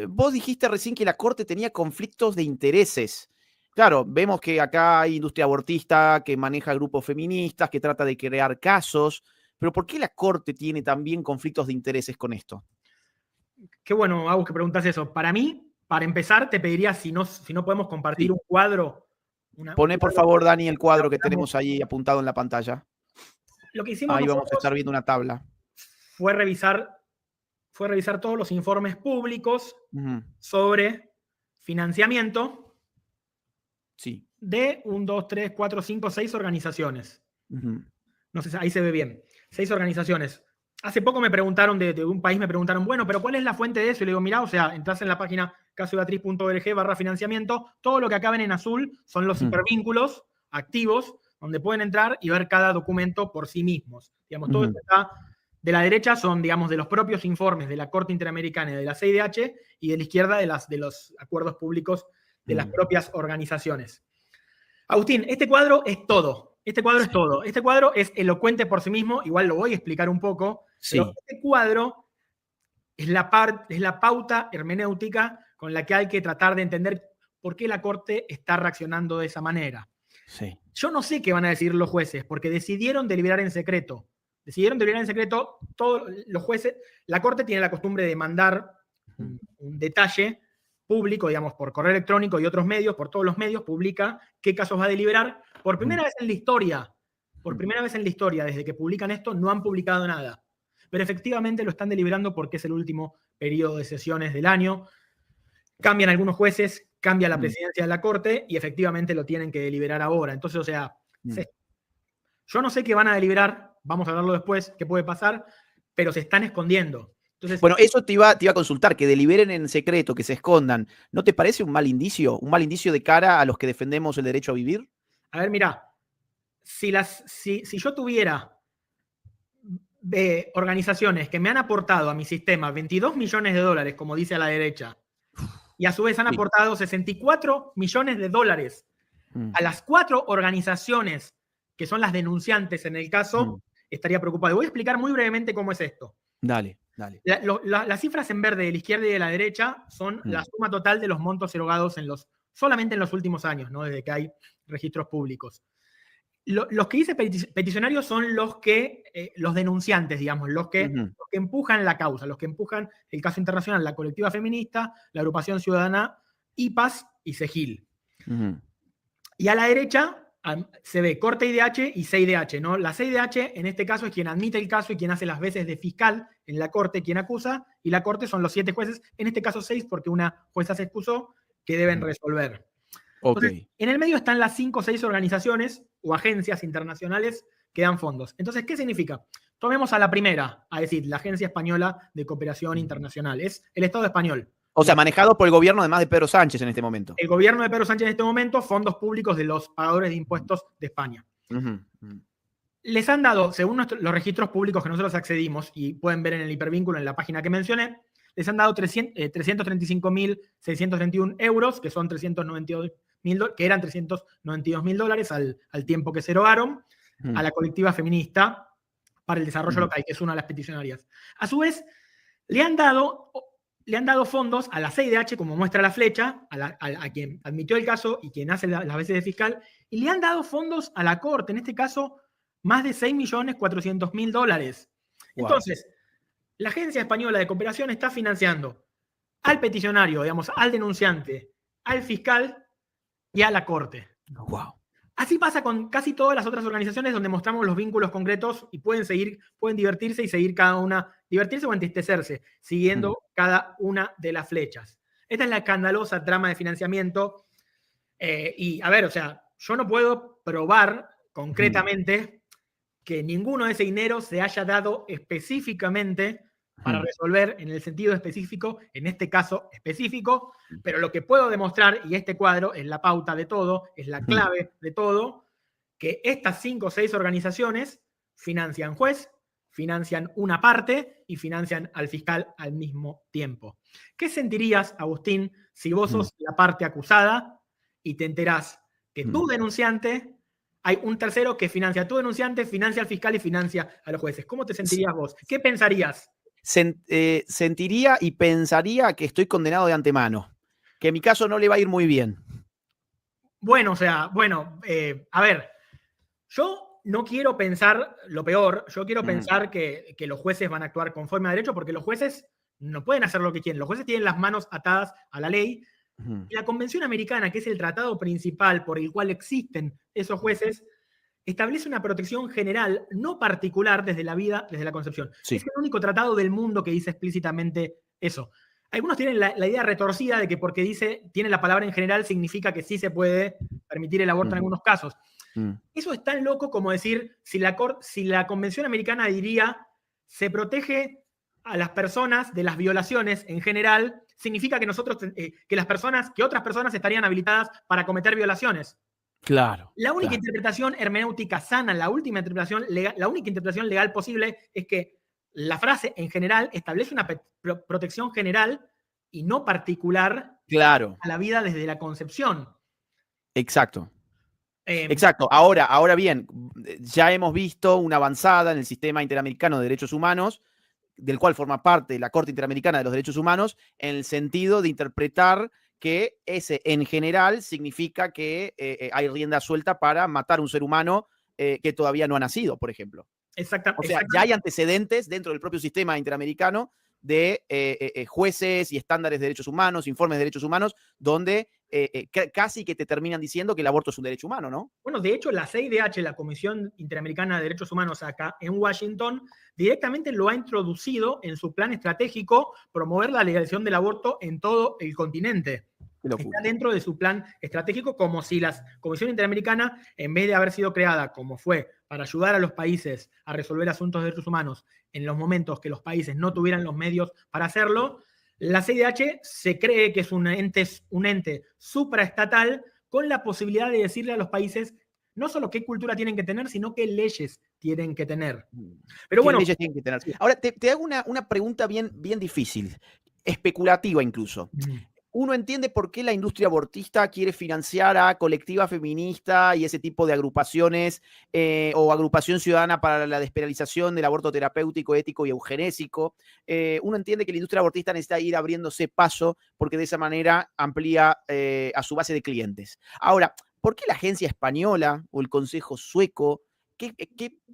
Vos dijiste recién que la Corte tenía conflictos de intereses. Claro, vemos que acá hay industria abortista que maneja grupos feministas, que trata de crear casos, pero ¿por qué la Corte tiene también conflictos de intereses con esto? Qué bueno, Agus, que preguntas eso. Para mí, para empezar, te pediría si no podemos compartir un cuadro. Poné, por favor, Dani, el cuadro que tenemos ahí apuntado en la pantalla. Lo que hicimos ahí vamos a estar viendo una tabla. Fue revisar todos los informes públicos sobre financiamiento de 1, 2, 3, 4, 5, 6 organizaciones. No sé, ahí se ve bien. 6 organizaciones. Hace poco me preguntaron, de un país me preguntaron, bueno, pero ¿cuál es la fuente de eso? Y le digo, mirá, o sea, entras en la página casobeatriz.org/financiamiento, todo lo que acá ven en azul son los hipervínculos activos, donde pueden entrar y ver cada documento por sí mismos. Digamos, todo esto está de la derecha, son, digamos, de los propios informes de la Corte Interamericana y de la CIDH, y de la izquierda de los acuerdos públicos de las propias organizaciones. Agustín, este cuadro es todo. Este cuadro es elocuente por sí mismo, igual lo voy a explicar un poco. Sí. Pero este cuadro es la pauta hermenéutica con la que hay que tratar de entender por qué la Corte está reaccionando de esa manera. Sí. Yo no sé qué van a decir los jueces, porque decidieron deliberar en secreto. Todos los jueces. La Corte tiene la costumbre de mandar un detalle público, digamos, por correo electrónico y otros medios, por todos los medios, publica qué casos va a deliberar. Por primera vez en la historia, desde que publican esto, no han publicado nada. Pero efectivamente lo están deliberando porque es el último periodo de sesiones del año. Cambian algunos jueces, cambia la presidencia de la Corte y efectivamente lo tienen que deliberar ahora. Entonces, o sea, yo no sé qué van a deliberar, vamos a hablarlo después, qué puede pasar, pero se están escondiendo. Entonces, bueno, eso te iba a consultar, que deliberen en secreto, que se escondan. ¿No te parece un mal indicio? ¿Un mal indicio de cara a los que defendemos el derecho a vivir? A ver, mirá, si yo tuviera organizaciones que me han aportado a mi sistema 22 millones de dólares, como dice a la derecha, y a su vez han aportado 64 millones de dólares a las 4 organizaciones que son las denunciantes en el caso, estaría preocupado. Voy a explicar muy brevemente cómo es esto. Dale. Las cifras en verde de la izquierda y de la derecha son la suma total de los montos erogados solamente en los últimos años, ¿no? Desde que hay registros públicos. Los que dice peticionarios son los denunciantes, digamos, los que empujan la causa, los que empujan el caso internacional, la colectiva feminista, la agrupación ciudadana, IPAS y SEGIL. Y a la derecha se ve Corte IDH y CIDH, ¿no? La CIDH en este caso es quien admite el caso y quien hace las veces de fiscal en la Corte, quien acusa, y la Corte son los 7 jueces, en este caso 6 porque una jueza se excusó, que deben resolver. Entonces, en el medio están las 5 o 6 organizaciones o agencias internacionales que dan fondos. Entonces, ¿qué significa? Tomemos a la primera, a decir, la Agencia Española de Cooperación Internacional. Es el Estado español. O sea, manejado por el gobierno además de Pedro Sánchez en este momento. El gobierno de Pedro Sánchez en este momento, fondos públicos de los pagadores de impuestos de España. Les han dado, según los registros públicos que nosotros accedimos, y pueden ver en el hipervínculo en la página que mencioné, les han dado 335.631 euros, que son 392.000, que eran 392.000 dólares al tiempo que se erogaron, a la colectiva feminista para el desarrollo local, que es una de las peticionarias. A su vez, le han dado fondos a la CIDH, como muestra la flecha, a quien admitió el caso y quien hace las veces de fiscal, y le han dado fondos a la Corte, en este caso, más de 6.400.000 dólares. Wow. Entonces, la Agencia Española de Cooperación está financiando al peticionario, digamos, al denunciante, al fiscal y a la Corte. Wow. Así pasa con casi todas las otras organizaciones donde mostramos los vínculos concretos y pueden divertirse y seguir cada una, divertirse o entristecerse, siguiendo cada una de las flechas. Esta es la escandalosa trama de financiamiento. Y a ver, o sea, yo no puedo probar concretamente que ninguno de ese dinero se haya dado específicamente para resolver en el sentido específico, en este caso específico, pero lo que puedo demostrar, y este cuadro es la pauta de todo, es la clave de todo, que estas 5 o 6 organizaciones financian juez, financian una parte y financian al fiscal al mismo tiempo. ¿Qué sentirías, Agustín, si vos sos la parte acusada y te enterás que tu denunciante, hay un tercero que financia a tu denunciante, financia al fiscal y financia a los jueces? ¿Cómo te sentirías vos? ¿Qué pensarías? Sentiría y pensaría que estoy condenado de antemano, que en mi caso no le va a ir muy bien. Bueno, o sea, a ver, yo no quiero pensar lo peor, yo quiero pensar que los jueces van a actuar conforme a derecho, porque los jueces no pueden hacer lo que quieren, los jueces tienen las manos atadas a la ley. Y la Convención Americana, que es el tratado principal por el cual existen esos jueces, establece una protección general, no particular desde la vida, desde la concepción. Sí. Es el único tratado del mundo que dice explícitamente eso. Algunos tienen la idea retorcida de que porque tiene la palabra en general significa que sí se puede permitir el aborto en algunos casos. Eso es tan loco como decir, si la Convención Americana diría se protege a las personas de las violaciones en general, significa que que otras personas estarían habilitadas para cometer violaciones. Claro. La única interpretación hermenéutica sana, la única interpretación legal posible es que la frase en general establece una protección general y no particular a la vida desde la concepción. Exacto. Exacto. Ahora bien, ya hemos visto una avanzada en el sistema interamericano de derechos humanos, del cual forma parte la Corte Interamericana de los Derechos Humanos, en el sentido de interpretar que ese en general significa que hay rienda suelta para matar a un ser humano que todavía no ha nacido, por ejemplo. Exactamente. O sea, ya hay antecedentes dentro del propio sistema interamericano de jueces y estándares de derechos humanos, informes de derechos humanos, donde casi que te terminan diciendo que el aborto es un derecho humano, ¿no? Bueno, de hecho, la CIDH, la Comisión Interamericana de Derechos Humanos acá en Washington, directamente lo ha introducido en su plan estratégico promover la legalización del aborto en todo el continente. Está dentro de su plan estratégico, como si la Comisión Interamericana, en vez de haber sido creada como fue para ayudar a los países a resolver asuntos de derechos humanos en los momentos que los países no tuvieran los medios para hacerlo, la CIDH se cree que es un ente supraestatal con la posibilidad de decirle a los países no solo qué cultura tienen que tener, sino qué leyes tienen que tener. Pero bueno, leyes tienen que tener. Ahora, te hago una pregunta bien difícil, especulativa incluso. Uno entiende por qué la industria abortista quiere financiar a colectiva feminista y ese tipo de agrupaciones o agrupación ciudadana para la despenalización del aborto terapéutico, ético y eugenésico. Uno entiende que la industria abortista necesita ir abriéndose paso porque de esa manera amplía a su base de clientes. Ahora, ¿por qué la agencia española o el Consejo sueco? ¿Qué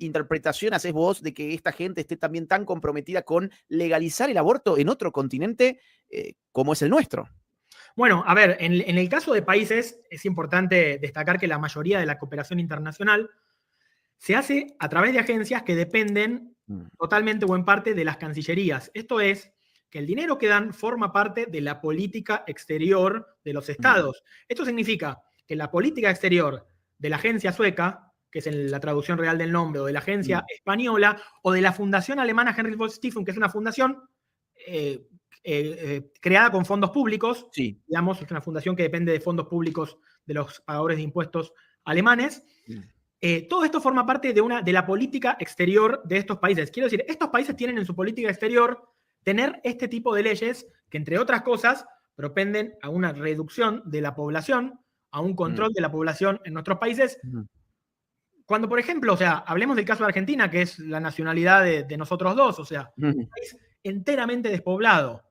interpretación haces vos de que esta gente esté también tan comprometida con legalizar el aborto en otro continente como es el nuestro? Bueno, a ver, en el caso de países es importante destacar que la mayoría de la cooperación internacional se hace a través de agencias que dependen totalmente o en parte de las cancillerías. Esto es, que el dinero que dan forma parte de la política exterior de los estados. Esto significa que la política exterior de la agencia sueca, que es la traducción real del nombre, o de la agencia española, o de la fundación alemana Heinrich von Stephen, que es una fundación creada con fondos públicos, digamos, es una fundación que depende de fondos públicos de los pagadores de impuestos alemanes. Todo esto forma parte de la política exterior de estos países. Quiero decir, estos países tienen en su política exterior tener este tipo de leyes que, entre otras cosas, propenden a una reducción de la población, a un control de la población en nuestros países. Cuando, por ejemplo, o sea, hablemos del caso de Argentina, que es la nacionalidad de nosotros dos, o sea, un país enteramente despoblado.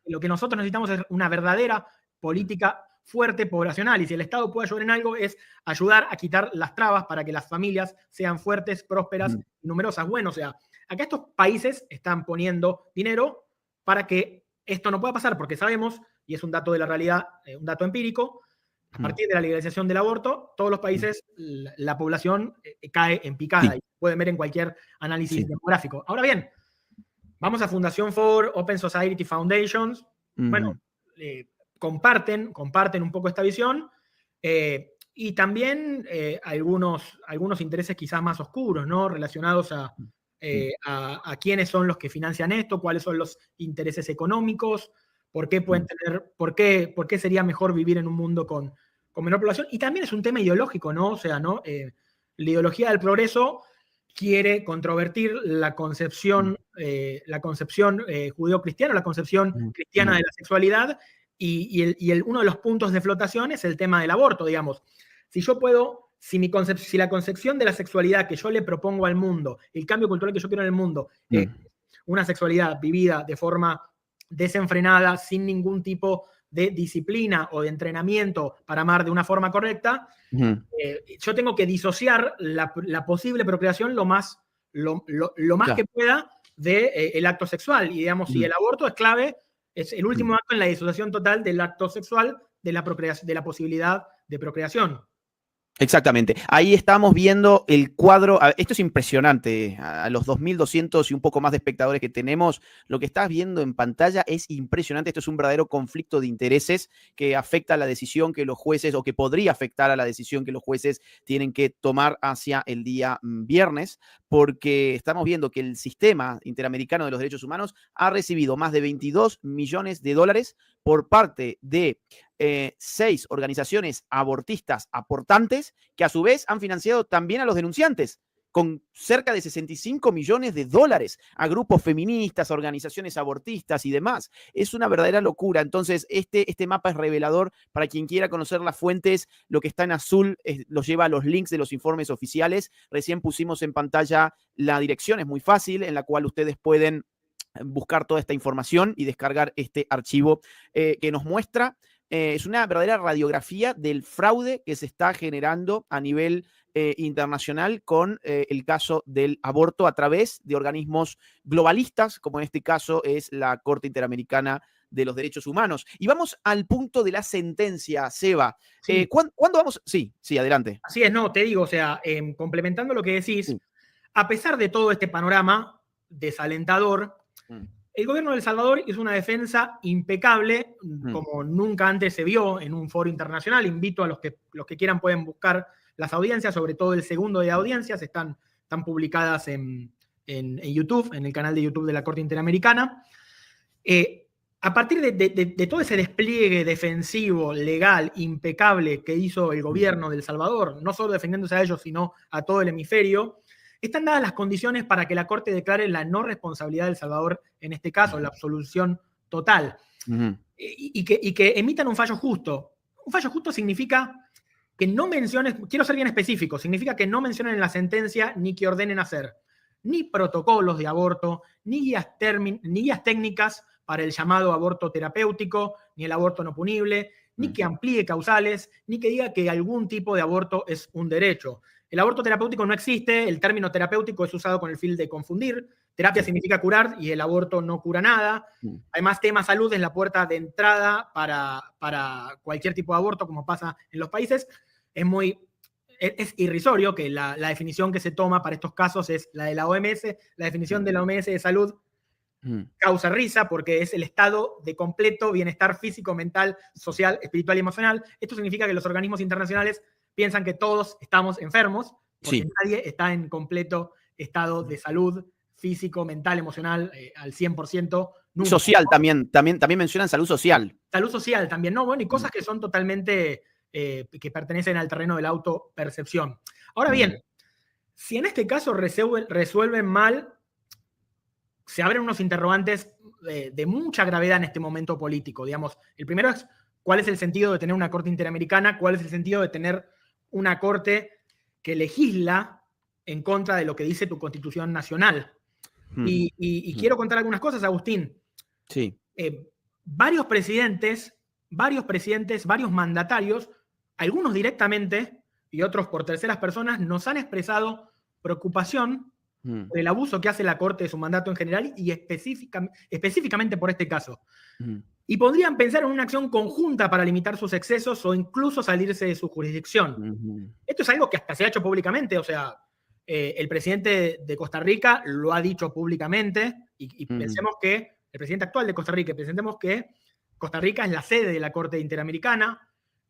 Lo que nosotros necesitamos es una verdadera política fuerte poblacional, y si el Estado puede ayudar en algo es ayudar a quitar las trabas para que las familias sean fuertes, prósperas y numerosas. Bueno, o sea, acá estos países están poniendo dinero para que esto no pueda pasar, porque sabemos, y es un dato de la realidad, un dato empírico, a partir de la legalización del aborto, todos los países, la población cae en picada. Sí. Y pueden ver en cualquier análisis demográfico. Ahora bien, vamos a Fundación for Open Society Foundations. Bueno, comparten un poco esta visión. Y también algunos intereses quizás más oscuros, ¿no? Relacionados a quiénes son los que financian esto, cuáles son los intereses económicos, por qué pueden tener, por qué sería mejor vivir en un mundo con menor población. Y también es un tema ideológico, ¿no? O sea, ¿no? La ideología del progreso quiere controvertir la concepción judeo-cristiana, la concepción cristiana de la sexualidad, y uno de los puntos de flotación es el tema del aborto, digamos. Si la concepción de la sexualidad que yo le propongo al mundo, el cambio cultural que yo quiero en el mundo, es una sexualidad vivida de forma desenfrenada, sin ningún tipo de disciplina o de entrenamiento para amar de una forma correcta, yo tengo que disociar la posible procreación lo más que pueda del acto sexual. Y digamos, si el aborto es clave, es el último acto en la disociación total del acto sexual de la posibilidad de procreación. Exactamente. Ahí estamos viendo el cuadro. Esto es impresionante. A los 2.200 y un poco más de espectadores que tenemos, lo que estás viendo en pantalla es impresionante. Esto es un verdadero conflicto de intereses que afecta a la decisión que los jueces, o que podría afectar a la decisión que los jueces tienen que tomar hacia el día viernes, porque estamos viendo que el Sistema Interamericano de los Derechos Humanos ha recibido más de $22 millones por parte de 6 organizaciones abortistas aportantes, que a su vez han financiado también a los denunciantes, con cerca de $65 millones a grupos feministas, a organizaciones abortistas y demás. Es una verdadera locura. Entonces, este mapa es revelador para quien quiera conocer las fuentes. Lo que está en azul los lleva a los links de los informes oficiales. Recién pusimos en pantalla la dirección, es muy fácil, en la cual ustedes pueden buscar toda esta información y descargar este archivo que nos muestra. Es una verdadera radiografía del fraude que se está generando a nivel internacional con el caso del aborto a través de organismos globalistas, como en este caso es la Corte Interamericana de los Derechos Humanos. Y vamos al punto de la sentencia, Seba. Sí. ¿Cuándo vamos? Sí, adelante. Así es, no, te digo, o sea, complementando lo que decís, a pesar de todo este panorama desalentador, el gobierno de El Salvador hizo una defensa impecable, como nunca antes se vio en un foro internacional. Invito a los que quieran, pueden buscar las audiencias, sobre todo el segundo de audiencias, están publicadas en YouTube, en el canal de YouTube de la Corte Interamericana. A partir de todo ese despliegue defensivo, legal, impecable que hizo el gobierno de El Salvador, no solo defendiéndose a ellos, sino a todo el hemisferio, están dadas las condiciones para que la Corte declare la no responsabilidad de El Salvador, en este caso, la absolución total, y que emitan un fallo justo. Un fallo justo significa que no menciones, quiero ser bien específico, significa que no mencionen en la sentencia ni que ordenen hacer ni protocolos de aborto, ni guías técnicas para el llamado aborto terapéutico, ni el aborto no punible, ni que amplíe causales, ni que diga que algún tipo de aborto es un derecho. El aborto terapéutico no existe, el término terapéutico es usado con el fin de confundir. Terapia significa curar y el aborto no cura nada. Además, tema salud es la puerta de entrada para cualquier tipo de aborto, como pasa en los países. Es irrisorio que la definición que se toma para estos casos es la de la OMS. La definición de la OMS de salud causa risa porque es el estado de completo bienestar físico, mental, social, espiritual y emocional. Esto significa que los organismos internacionales piensan que todos estamos enfermos, porque nadie está en completo estado de salud físico, mental, emocional, al 100%. Nunca. Social también mencionan salud social. Salud social también, ¿no? Bueno, y cosas que son totalmente, que pertenecen al terreno de la autopercepción. Ahora bien, si en este caso resuelven mal, se abren unos interrogantes de mucha gravedad en este momento político. Digamos, el primero es, ¿cuál es el sentido de tener una Corte Interamericana? ¿Cuál es el sentido de tener una Corte que legisla en contra de lo que dice tu Constitución Nacional? Y quiero contar algunas cosas, Agustín. Sí. Varios presidentes, varios mandatarios, algunos directamente y otros por terceras personas, nos han expresado preocupación por el abuso que hace la Corte de su mandato en general y específicamente por este caso. Y podrían pensar en una acción conjunta para limitar sus excesos o incluso salirse de su jurisdicción. Esto es algo que hasta se ha hecho públicamente, o sea, el presidente de Costa Rica lo ha dicho públicamente y pensemos que, el presidente actual de Costa Rica, pensemos que Costa Rica es la sede de la Corte Interamericana.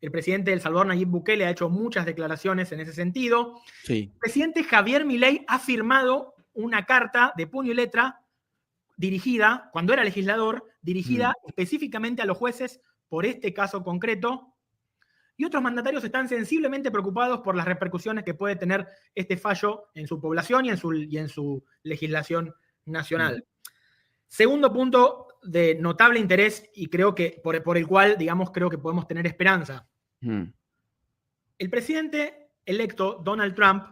El presidente de El Salvador, Nayib Bukele, ha hecho muchas declaraciones en ese sentido. Sí. El presidente Javier Milei ha firmado una carta de puño y letra dirigida, cuando era legislador, dirigida específicamente a los jueces por este caso concreto. Y otros mandatarios están sensiblemente preocupados por las repercusiones que puede tener este fallo en su población y en su legislación nacional. Segundo punto de notable interés y creo que por el cual, digamos, creo que podemos tener esperanza. El presidente electo Donald Trump,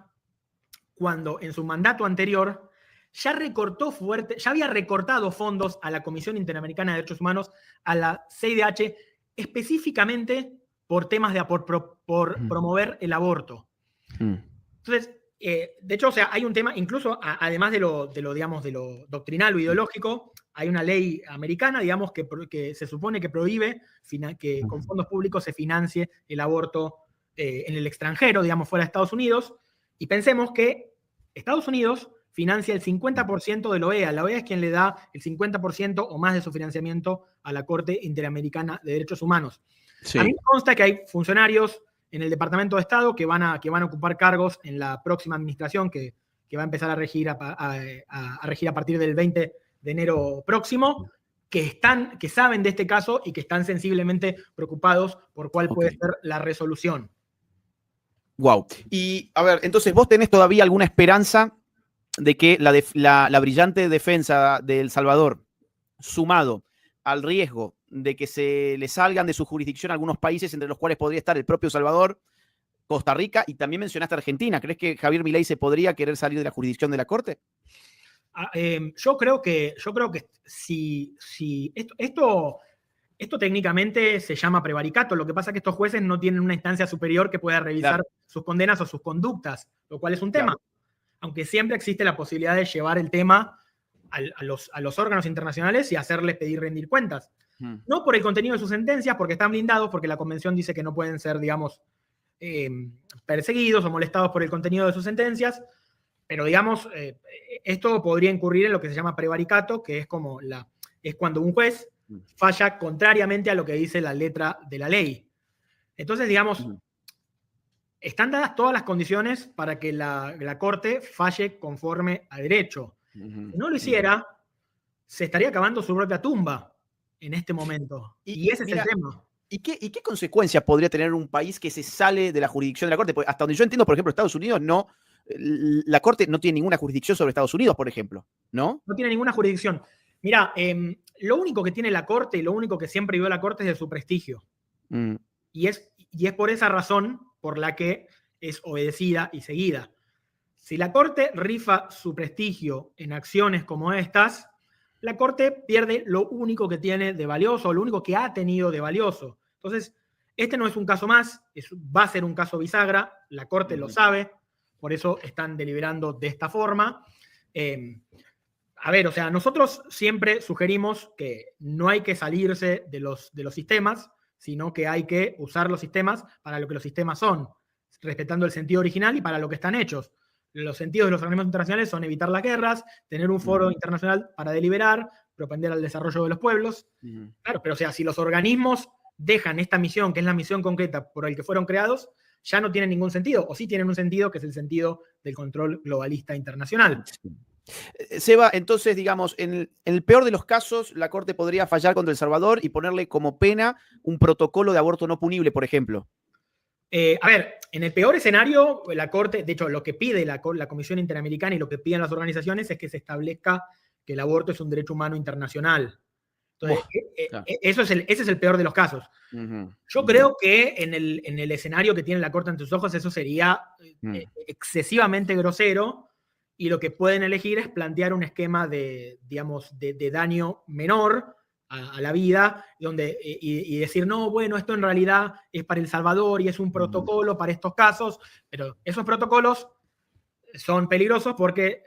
cuando en su mandato anterior ya había recortado fondos a la Comisión Interamericana de Derechos Humanos, a la CIDH, específicamente por temas por promover el aborto. Entonces, de hecho, o sea, hay un tema, incluso además de lo doctrinal o ideológico, hay una ley americana, digamos, que se supone que prohíbe que con fondos públicos se financie el aborto en el extranjero, digamos, fuera de Estados Unidos. Y pensemos que Estados Unidos financia el 50% de la OEA. La OEA es quien le da el 50% o más de su financiamiento a la Corte Interamericana de Derechos Humanos. Sí. A mí me consta que hay funcionarios en el Departamento de Estado que van a ocupar cargos en la próxima administración que va a empezar a regir a partir del 20 de enero próximo, que saben de este caso y que están sensiblemente preocupados por cuál puede ser la resolución. Wow. Y, a ver, entonces, ¿vos tenés todavía alguna esperanza de que la brillante defensa de El Salvador, sumado al riesgo de que se le salgan de su jurisdicción algunos países, entre los cuales podría estar el propio Salvador, Costa Rica, y también mencionaste Argentina, ¿crees que Javier Milei se podría querer salir de la jurisdicción de la Corte? Yo creo que si esto técnicamente se llama prevaricato. Lo que pasa es que estos jueces no tienen una instancia superior que pueda revisar sus condenas o sus conductas, lo cual es un tema. Aunque siempre existe la posibilidad de llevar el tema a los órganos internacionales y hacerles rendir cuentas. No por el contenido de sus sentencias, porque están blindados, porque la Convención dice que no pueden ser, digamos, perseguidos o molestados por el contenido de sus sentencias, pero, digamos, esto podría incurrir en lo que se llama prevaricato, que es cuando un juez falla contrariamente a lo que dice la letra de la ley. Entonces, digamos, están dadas todas las condiciones para que la Corte falle conforme a derecho. Si no lo hiciera, se estaría acabando su propia tumba en este momento. Y ese es el tema. ¿Y qué consecuencias podría tener un país que se sale de la jurisdicción de la Corte? Porque hasta donde yo entiendo, por ejemplo, Estados Unidos la Corte no tiene ninguna jurisdicción sobre Estados Unidos, por ejemplo, ¿no? No tiene ninguna jurisdicción. Mira, lo único que tiene la Corte y lo único que siempre vivió la Corte es de su prestigio. Y es por esa razón por la que es obedecida y seguida. Si la Corte rifa su prestigio en acciones como estas, la Corte pierde lo único que tiene de valioso, lo único que ha tenido de valioso. Entonces, este no es un caso más, va a ser un caso bisagra, la Corte lo sabe, por eso están deliberando de esta forma. A ver, o sea, nosotros siempre sugerimos que no hay que salirse de los sistemas, sino que hay que usar los sistemas para lo que los sistemas son, respetando el sentido original y para lo que están hechos. Los sentidos de los organismos internacionales son evitar las guerras, tener un foro internacional para deliberar, propender al desarrollo de los pueblos. Claro, pero o sea, si los organismos dejan esta misión, que es la misión concreta por la que fueron creados, ya no tienen ningún sentido, o sí tienen un sentido, que es el sentido del control globalista internacional. Seba, entonces, digamos, en el peor de los casos, la Corte podría fallar contra El Salvador y ponerle como pena un protocolo de aborto no punible, por ejemplo. A ver, en el peor escenario, la Corte, de hecho, lo que pide la Comisión Interamericana y lo que piden las organizaciones es que se establezca que el aborto es un derecho humano internacional. Entonces, ese es el peor de los casos. Yo creo que en el escenario que tiene la Corte ante sus ojos, eso sería excesivamente grosero, y lo que pueden elegir es plantear un esquema de daño menor a la vida, y decir, no, bueno, esto en realidad es para El Salvador y es un protocolo para estos casos, pero esos protocolos son peligrosos porque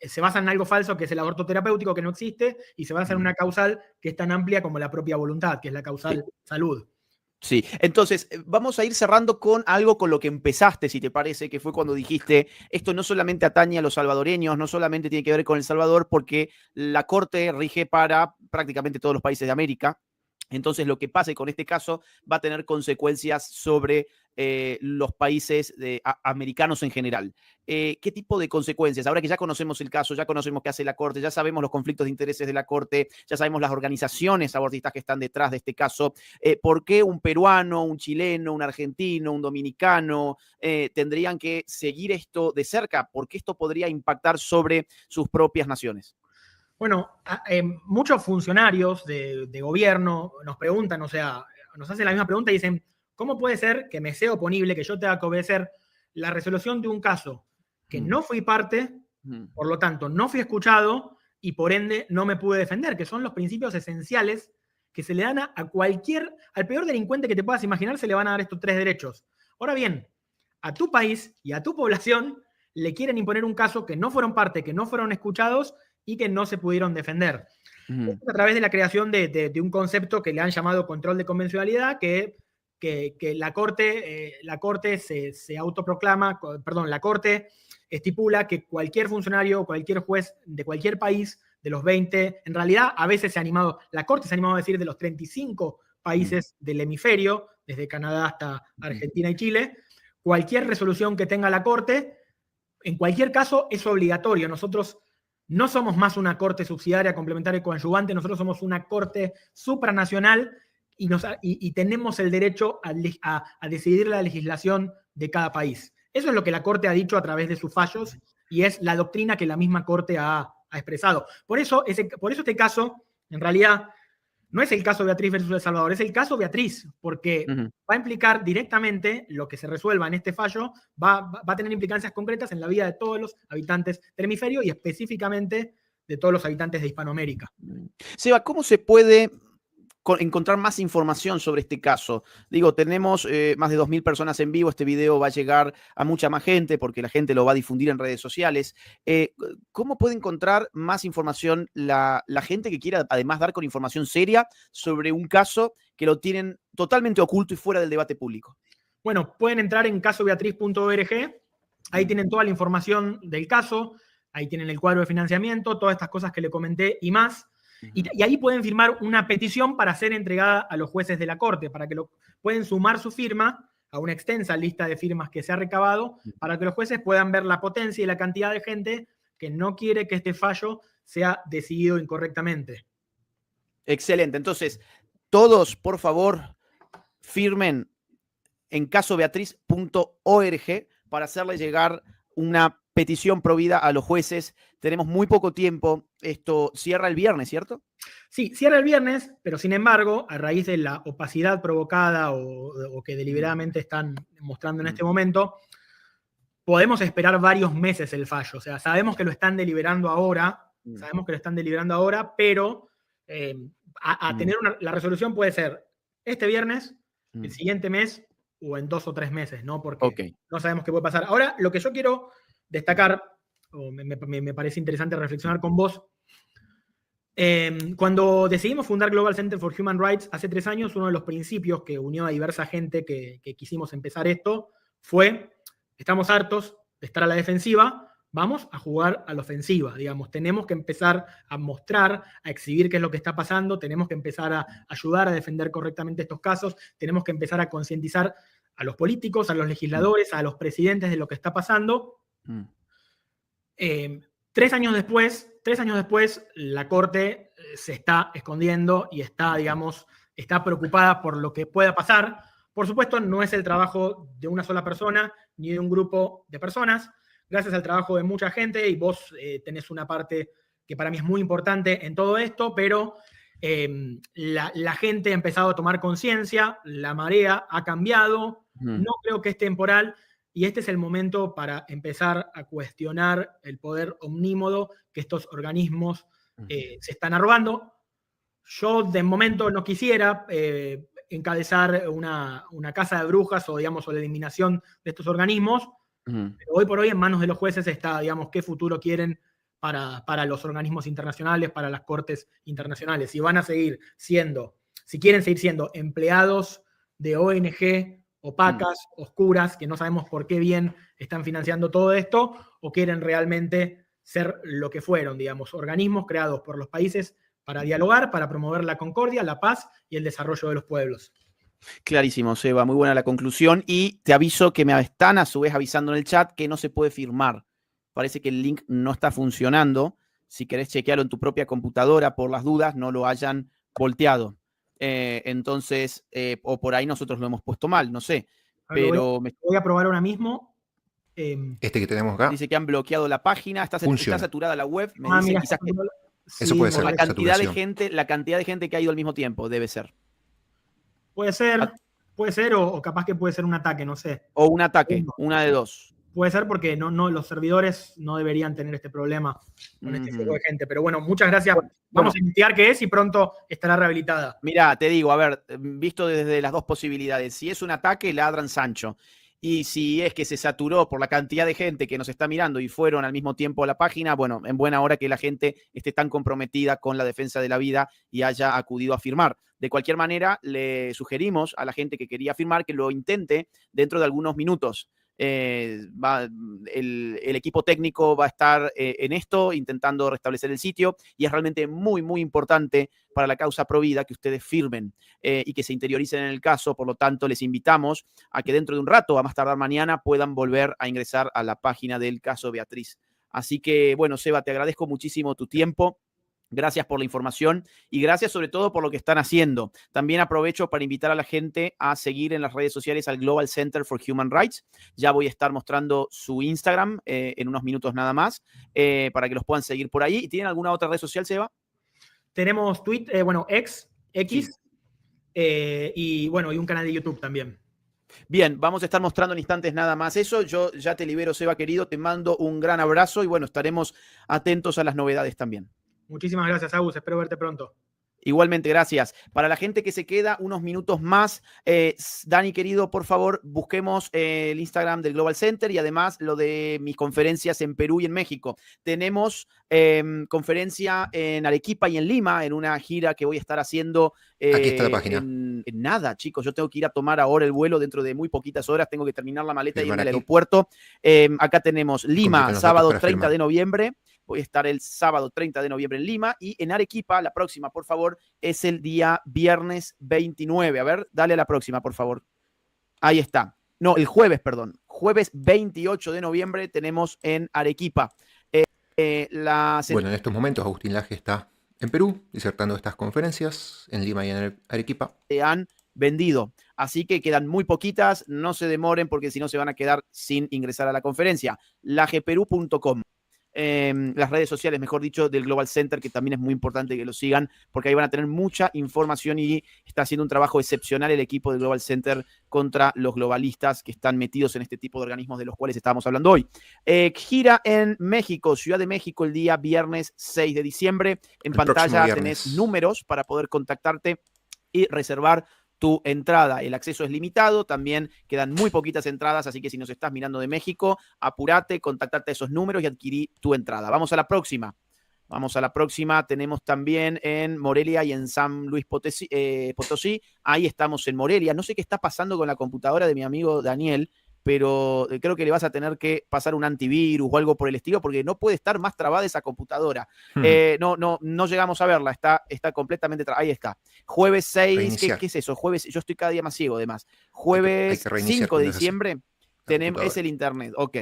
se basan en algo falso, que es el aborto terapéutico, que no existe, y se basan en una causal que es tan amplia como la propia voluntad, que es la causal salud. Sí, entonces vamos a ir cerrando con algo con lo que empezaste, si te parece, que fue cuando dijiste, esto no solamente atañe a los salvadoreños, no solamente tiene que ver con El Salvador, porque la Corte rige para prácticamente todos los países de América. Entonces, lo que pase con este caso va a tener consecuencias sobre los países americanos en general. ¿Qué tipo de consecuencias? Ahora que ya conocemos el caso, ya conocemos qué hace la Corte, ya sabemos los conflictos de intereses de la Corte, ya sabemos las organizaciones abortistas que están detrás de este caso, ¿por qué un peruano, un chileno, un argentino, un dominicano tendrían que seguir esto de cerca? ¿Por qué esto podría impactar sobre sus propias naciones? Bueno, muchos funcionarios de gobierno nos preguntan, o sea, nos hacen la misma pregunta y dicen, ¿cómo puede ser que me sea oponible, que yo tenga que obedecer la resolución de un caso que no fui parte, por lo tanto no fui escuchado y por ende no me pude defender? Que son los principios esenciales que se le dan al peor delincuente que te puedas imaginar, se le van a dar estos 3 derechos. Ahora bien, a tu país y a tu población le quieren imponer un caso que no fueron parte, que no fueron escuchados y que no se pudieron defender. A través de la creación de un concepto que le han llamado control de convencionalidad, que la Corte se autoproclama, perdón, la Corte estipula que cualquier funcionario o cualquier juez de cualquier país de los 20, en realidad a veces la Corte se ha animado a decir de los 35 países del hemisferio, desde Canadá hasta Argentina y Chile, cualquier resolución que tenga la Corte, en cualquier caso es obligatorio. Nosotros no somos más una corte subsidiaria, complementaria y coadyuvante, nosotros somos una corte supranacional y tenemos el derecho a decidir la legislación de cada país. Eso es lo que la Corte ha dicho a través de sus fallos y es la doctrina que la misma Corte ha expresado. Por eso este caso, en realidad, no es el caso Beatriz versus El Salvador, es el caso Beatriz, porque va a implicar directamente lo que se resuelva en este fallo, va a tener implicancias concretas en la vida de todos los habitantes del hemisferio y específicamente de todos los habitantes de Hispanoamérica. Seba, ¿cómo se puede encontrar más información sobre este caso? Digo, tenemos más de 2.000 personas en vivo, este video va a llegar a mucha más gente porque la gente lo va a difundir en redes sociales. ¿Cómo puede encontrar más información la gente que quiera además dar con información seria sobre un caso que lo tienen totalmente oculto y fuera del debate público? Bueno, pueden entrar en casobeatriz.org, ahí tienen toda la información del caso, ahí tienen el cuadro de financiamiento, todas estas cosas que le comenté y más. Y ahí pueden firmar una petición para ser entregada a los jueces de la Corte, para que pueden sumar su firma a una extensa lista de firmas que se ha recabado, para que los jueces puedan ver la potencia y la cantidad de gente que no quiere que este fallo sea decidido incorrectamente. Excelente. Entonces, todos, por favor, firmen en casobeatriz.org para hacerle llegar una petición provida a los jueces. Tenemos muy poco tiempo. Esto cierra el viernes, ¿cierto? Sí, cierra el viernes, pero sin embargo, a raíz de la opacidad provocada o que deliberadamente están mostrando en este momento, podemos esperar varios meses el fallo. O sea, sabemos que lo están deliberando ahora, pero tener la resolución puede ser este viernes, el siguiente mes o en 2 o 3 meses, ¿no? Porque no sabemos qué puede pasar. Ahora, lo que yo quiero destacar, o me parece interesante reflexionar con vos, cuando decidimos fundar Global Center for Human Rights hace 3 años, uno de los principios que unió a diversa gente que quisimos empezar esto fue, estamos hartos de estar a la defensiva, vamos a jugar a la ofensiva, digamos, tenemos que empezar a mostrar, a exhibir qué es lo que está pasando, tenemos que empezar a ayudar a defender correctamente estos casos, tenemos que empezar a concientizar a los políticos, a los legisladores, a los presidentes de lo que está pasando. 3 años después, la Corte se está escondiendo y está preocupada por lo que pueda pasar. Por supuesto, no es el trabajo de una sola persona ni de un grupo de personas. Gracias al trabajo de mucha gente, y vos tenés una parte que para mí es muy importante en todo esto, pero la gente ha empezado a tomar conciencia, la marea ha cambiado, no creo que es temporal, y este es el momento para empezar a cuestionar el poder omnímodo que estos organismos se están arrobando. Yo de momento no quisiera encabezar una casa de brujas o la eliminación de estos organismos, Pero hoy por hoy en manos de los jueces está, digamos, qué futuro quieren para los organismos internacionales, para las cortes internacionales. Si van a seguir siendo, si quieren seguir siendo empleados de ONG opacas, oscuras, que no sabemos por qué bien están financiando todo esto, o quieren realmente ser lo que fueron, digamos, organismos creados por los países para dialogar, para promover la concordia, la paz y el desarrollo de los pueblos. Clarísimo, Seba, muy buena la conclusión. Y te aviso que me están a su vez avisando en el chat que no se puede firmar. Parece que el link no está funcionando. Si querés chequearlo en tu propia computadora, por las dudas, no lo hayan volteado. Entonces, o por ahí nosotros lo hemos puesto mal, no sé. Pero voy a probar ahora mismo. Este que tenemos acá. Dice que han bloqueado la página, está saturada la web. Me dice mira, quizás que eso puede ser la cantidad de gente que ha ido al mismo tiempo, debe ser. Puede ser, o capaz que puede ser un ataque, no sé. O un ataque, una de dos. Puede ser porque los servidores no deberían tener este problema con este tipo de gente. Pero bueno, muchas gracias. Vamos a investigar qué es y pronto estará rehabilitada. Mira, te digo, a ver, visto desde las dos posibilidades, si es un ataque, ladran Sancho. Y si es que se saturó por la cantidad de gente que nos está mirando y fueron al mismo tiempo a la página, bueno, en buena hora que la gente esté tan comprometida con la defensa de la vida y haya acudido a firmar. De cualquier manera, le sugerimos a la gente que quería firmar que lo intente dentro de algunos minutos. El equipo técnico va a estar en esto, intentando restablecer el sitio, y es realmente muy, muy importante para la causa Provida que ustedes firmen y que se interioricen en el caso. Por lo tanto, les invitamos a que dentro de un rato, a más tardar mañana, puedan volver a ingresar a la página del caso Beatriz. Así que, bueno, Seba, te agradezco muchísimo tu tiempo. Gracias por la información y gracias sobre todo por lo que están haciendo. También aprovecho para invitar a la gente a seguir en las redes sociales al Global Center for Human Rights. Ya voy a estar mostrando su Instagram en unos minutos nada más para que los puedan seguir por ahí. ¿Y tienen alguna otra red social, Seba? Tenemos Twitter, X, sí. Y un canal de YouTube también. Bien, vamos a estar mostrando en instantes nada más eso. Yo ya te libero, Seba, querido. Te mando un gran abrazo y estaremos atentos a las novedades también. Muchísimas gracias, Agus. Espero verte pronto. Igualmente, gracias. Para la gente que se queda unos minutos más, Dani, querido, por favor, busquemos el Instagram del Global Center y además lo de mis conferencias en Perú y en México. Tenemos conferencia en Arequipa y en Lima, en una gira que voy a estar haciendo. Aquí está la página. En nada, chicos. Yo tengo que ir a tomar ahora el vuelo dentro de muy poquitas horas. Tengo que terminar la maleta y irme al aeropuerto. Acá tenemos Lima, sábado 30 de noviembre. Voy a estar el sábado 30 de noviembre en Lima y en Arequipa, la próxima, por favor, es el día viernes 29. A ver, dale a la próxima, por favor. Ahí está. No, el jueves, perdón. Jueves 28 de noviembre tenemos en Arequipa. Bueno, en estos momentos Agustín Laje está en Perú disertando estas conferencias en Lima y en Arequipa. Se han vendido. Así que quedan muy poquitas. No se demoren porque si no se van a quedar sin ingresar a la conferencia. lageperú.com. Las redes sociales, mejor dicho, del Global Center, que también es muy importante que lo sigan, porque ahí van a tener mucha información y está haciendo un trabajo excepcional el equipo del Global Center contra los globalistas que están metidos en este tipo de organismos de los cuales estábamos hablando hoy. Gira en México, Ciudad de México, el día viernes 6 de diciembre. En pantalla tenés números para poder contactarte y reservar tu entrada. El acceso es limitado, también quedan muy poquitas entradas, así que si nos estás mirando de México, apúrate, contactate a esos números y adquirí tu entrada. Vamos a la próxima. Tenemos también en Morelia y en San Luis Potosí. Ahí estamos en Morelia. No sé qué está pasando con la computadora de mi amigo Daniel, pero creo que le vas a tener que pasar un antivirus o algo por el estilo, porque no puede estar más trabada esa computadora. No llegamos a verla, está completamente trabada. Ahí está. Jueves 6, ¿qué es eso? Jueves, yo estoy cada día más ciego, además. Jueves 5 de diciembre. Es el internet. Ok.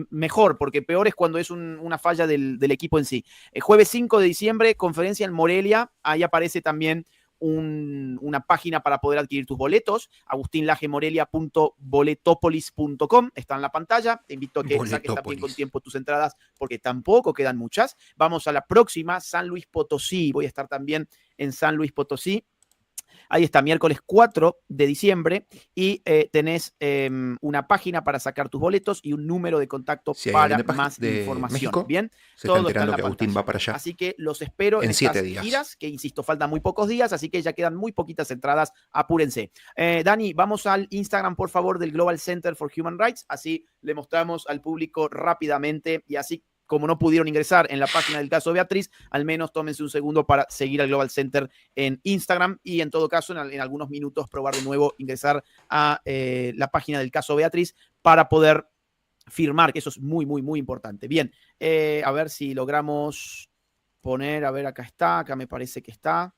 Mejor, porque peor es cuando es una falla del equipo en sí. Jueves 5 de diciembre, conferencia en Morelia. Ahí aparece también una página para poder adquirir tus boletos, agustinlagemorelia.boletopolis.com, está en la pantalla. Te invito a que saques también con tiempo tus entradas porque tampoco quedan muchas. Vamos a la próxima, San Luis Potosí. Voy a estar también en San Luis Potosí. Ahí está, miércoles 4 de diciembre y tenés una página para sacar tus boletos y un número de contacto Si hay para alguien más de información. México, Bien, se está todo está en enterando la que Agustín pantalla. va para allá Así que los espero en en 7 estas días. giras, que insisto, faltan muy pocos días, así que ya quedan muy poquitas entradas, apúrense. Dani, vamos al Instagram, por favor, del Global Center for Human Rights, así le mostramos al público rápidamente y así como no pudieron ingresar en la página del caso Beatriz, al menos tómense un segundo para seguir al Global Center en Instagram y en todo caso en algunos minutos probar de nuevo ingresar a la página del caso Beatriz para poder firmar, que eso es muy, muy, muy importante. Bien, a ver si logramos poner, a ver, acá me parece que está.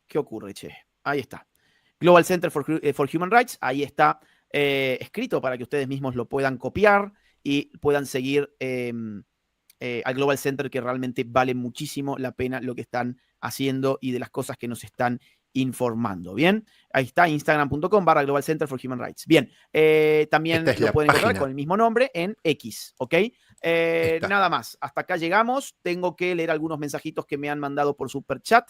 ¿Qué ocurre, che? Ahí está. Global Center for Human Rights, ahí está escrito para que ustedes mismos lo puedan copiar y puedan seguir al Global Center, que realmente vale muchísimo la pena lo que están haciendo y de las cosas que nos están informando. Bien, ahí está, instagram.com/Global Center for Human Rights. Bien, también lo pueden encontrar con el mismo nombre en X, ¿ok? Nada más, hasta acá llegamos. Tengo que leer algunos mensajitos que me han mandado por super chat.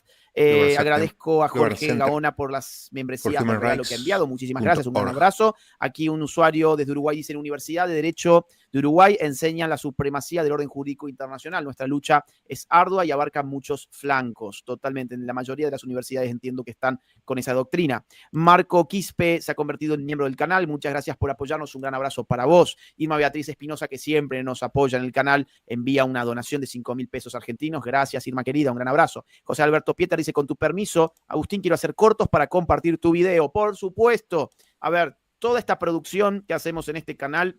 Agradezco a Jorge Gaona por las membresías de regalo que ha enviado. Muchísimas gracias, un gran abrazo. Aquí un usuario desde Uruguay dice: en Universidad de Derecho de Uruguay enseñan la supremacía del orden jurídico internacional. Nuestra lucha es ardua y abarca muchos flancos. Totalmente, en la mayoría de las universidades entiendo que están con esa doctrina. Marco Quispe se ha convertido en miembro del canal. Muchas gracias por apoyarnos. Un gran abrazo para vos. Irma Beatriz Espinosa, que siempre nos apoya en el canal, envía una donación de 5.000 pesos argentinos. Gracias, Irma querida. Un gran abrazo. José Alberto Pieter dice: con tu permiso, Agustín, quiero hacer cortos para compartir tu video. Por supuesto. A ver, toda esta producción que hacemos en este canal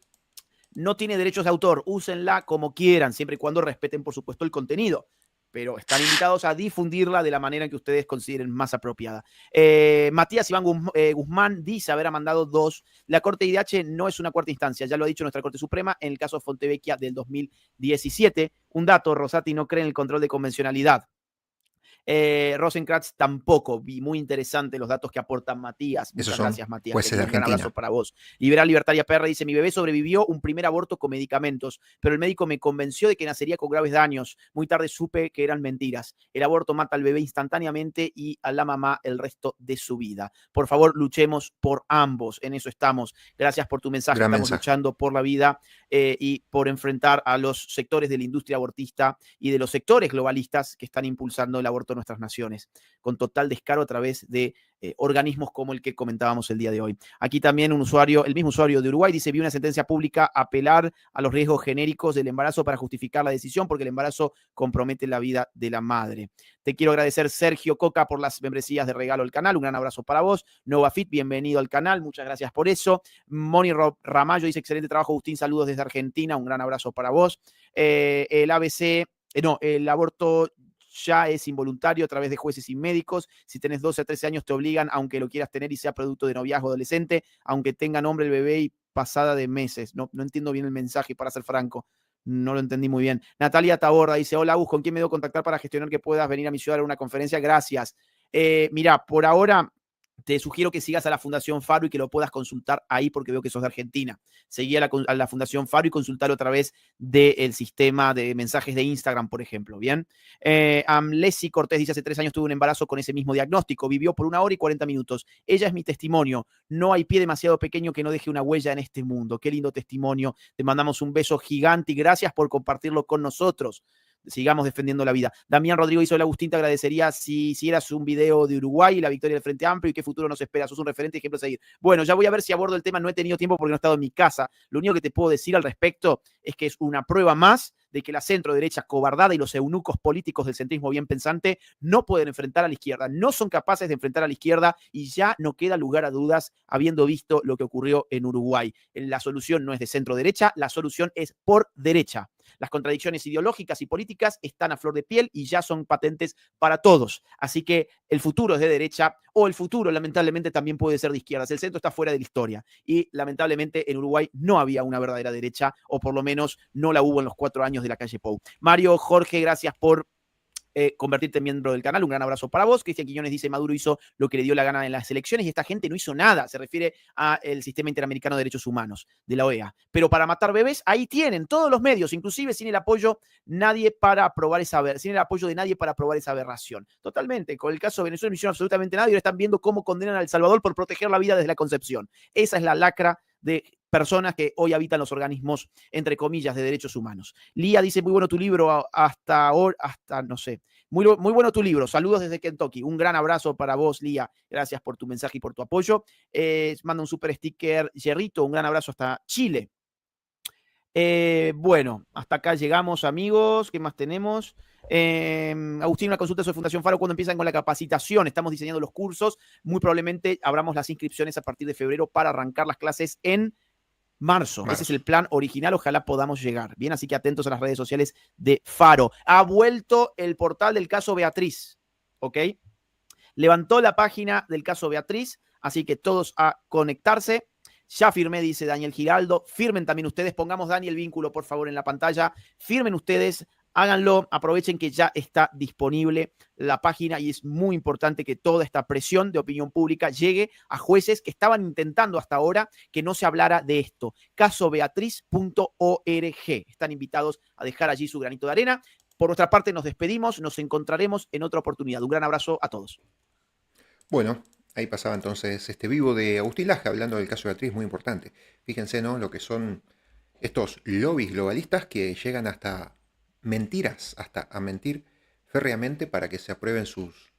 no tiene derechos de autor. Úsenla como quieran, siempre y cuando respeten, por supuesto, el contenido. Pero están invitados a difundirla de la manera que ustedes consideren más apropiada. Matías Iván Guzmán dice haber mandado 2. La Corte IDH no es una cuarta instancia, ya lo ha dicho nuestra Corte Suprema en el caso Fontevecchia del 2017. Un dato: Rosati no cree en el control de convencionalidad. Rosenkratz tampoco. Vi muy interesante los datos que aporta Matías. Muchas gracias, Matías. Un gran abrazo para vos. Liberal Libertaria PR dice: mi bebé sobrevivió un primer aborto con medicamentos, pero el médico me convenció de que nacería con graves daños. Muy tarde supe que eran mentiras. El aborto mata al bebé instantáneamente y a la mamá el resto de su vida. Por favor, luchemos por ambos. En eso estamos. Gracias por tu mensaje. Estamos luchando por la vida y por enfrentar a los sectores de la industria abortista y de los sectores globalistas que están impulsando el aborto en nuestras naciones, con total descaro a través de organismos como el que comentábamos el día de hoy. Aquí también un usuario, el mismo usuario de Uruguay, dice: vi una sentencia pública apelar a los riesgos genéricos del embarazo para justificar la decisión porque el embarazo compromete la vida de la madre. Te quiero agradecer, Sergio Coca, por las membresías de regalo al canal. Un gran abrazo para vos. Novafit, bienvenido al canal. Muchas gracias por eso. Moni Ramallo dice: excelente trabajo, Agustín. Saludos desde Argentina. Un gran abrazo para vos. El aborto ya es involuntario a través de jueces y médicos. Si tenés 12 a 13 años te obligan, aunque lo quieras tener y sea producto de noviazgo adolescente, aunque tenga nombre el bebé y pasada de meses. No entiendo bien el mensaje, para ser franco. No lo entendí muy bien. Natalia Taborda dice: hola, Gus, ¿con quién me debo contactar para gestionar que puedas venir a mi ciudad a una conferencia? Gracias. Mira, por ahora te sugiero que sigas a la Fundación Faro y que lo puedas consultar ahí, porque veo que sos de Argentina. Seguí a la Fundación Faro y consultarlo a través del sistema de mensajes de Instagram, por ejemplo. Bien. Leslie Cortés dice: hace 3 años tuve un embarazo con ese mismo diagnóstico. Vivió por 1 hora y 40 minutos. Ella es mi testimonio. No hay pie demasiado pequeño que no deje una huella en este mundo. Qué lindo testimonio. Te mandamos un beso gigante y gracias por compartirlo con nosotros. Sigamos defendiendo la vida. Damián Rodrigo dice: hola, Agustín, te agradecería si hicieras un video de Uruguay y la victoria del Frente Amplio y qué futuro nos espera. Sos un referente y ejemplo a seguir. Bueno, ya voy a ver si abordo el tema. No he tenido tiempo porque no he estado en mi casa. Lo único que te puedo decir al respecto es que es una prueba más de que la centro derecha cobardada y los eunucos políticos del centrismo bien pensante no pueden enfrentar a la izquierda, no son capaces de enfrentar a la izquierda y ya no queda lugar a dudas habiendo visto lo que ocurrió en Uruguay. La solución no es de centro derecha, la solución es por derecha. Las contradicciones ideológicas y políticas están a flor de piel y ya son patentes para todos. Así que el futuro es de derecha o el futuro lamentablemente también puede ser de izquierdas. El centro está fuera de la historia y lamentablemente en Uruguay no había una verdadera derecha o por lo menos no la hubo en los 4 años de la calle Pou. Mario Jorge, gracias por convertirte en miembro del canal. Un gran abrazo para vos. Cristian Quiñones dice, Maduro hizo lo que le dio la gana en las elecciones y esta gente no hizo nada. Se refiere al Sistema Interamericano de Derechos Humanos, de la OEA. Pero para matar bebés, ahí tienen todos los medios, inclusive sin el apoyo sin el apoyo de nadie para aprobar esa aberración. Totalmente. Con el caso de Venezuela no hicieron absolutamente nada y ahora están viendo cómo condenan a El Salvador por proteger la vida desde la concepción. Esa es la lacra de personas que hoy habitan los organismos, entre comillas, de derechos humanos. Lía dice, muy bueno tu libro, no sé. Muy bueno tu libro. Saludos desde Kentucky. Un gran abrazo para vos, Lía. Gracias por tu mensaje y por tu apoyo. Manda un super sticker, Yerrito. Un gran abrazo hasta Chile. Bueno, hasta acá llegamos, amigos. ¿Qué más tenemos? Agustín, una consulta sobre Fundación Faro. ¿Cuándo empiezan con la capacitación? Estamos diseñando los cursos. Muy probablemente abramos las inscripciones a partir de febrero para arrancar las clases en marzo. Ese es el plan original. Ojalá podamos llegar. Bien, así que atentos a las redes sociales de Faro. Ha vuelto el portal del caso Beatriz. ¿Ok? Levantó la página del caso Beatriz. Así que todos a conectarse. Ya firmé, dice Daniel Giraldo. Firmen también ustedes. Pongamos, Dani, el vínculo, por favor, en la pantalla. Firmen ustedes. Háganlo, aprovechen que ya está disponible la página y es muy importante que toda esta presión de opinión pública llegue a jueces que estaban intentando hasta ahora que no se hablara de esto. Casobeatriz.org. Están invitados a dejar allí su granito de arena. Por nuestra parte nos despedimos, nos encontraremos en otra oportunidad. Un gran abrazo a todos. Bueno, ahí pasaba entonces este vivo de Agustín Laje hablando del caso Beatriz, muy importante. Fíjense, ¿no? Lo que son estos lobbies globalistas que llegan hasta mentiras, hasta a mentir férreamente para que se aprueben sus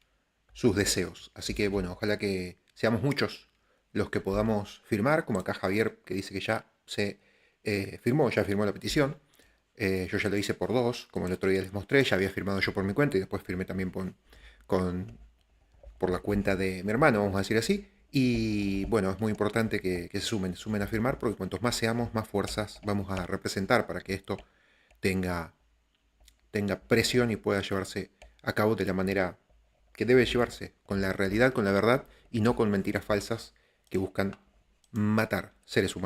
deseos. Así que bueno, ojalá que seamos muchos los que podamos firmar, como acá Javier que dice que ya se firmó la petición. Yo ya lo hice por 2, como el otro día les mostré, ya había firmado yo por mi cuenta y después firmé también por la cuenta de mi hermano, vamos a decir así. Y bueno, es muy importante que se sumen a firmar, porque cuantos más seamos, más fuerzas vamos a representar para que esto tenga presión y pueda llevarse a cabo de la manera que debe llevarse, con la realidad, con la verdad y no con mentiras falsas que buscan matar seres humanos.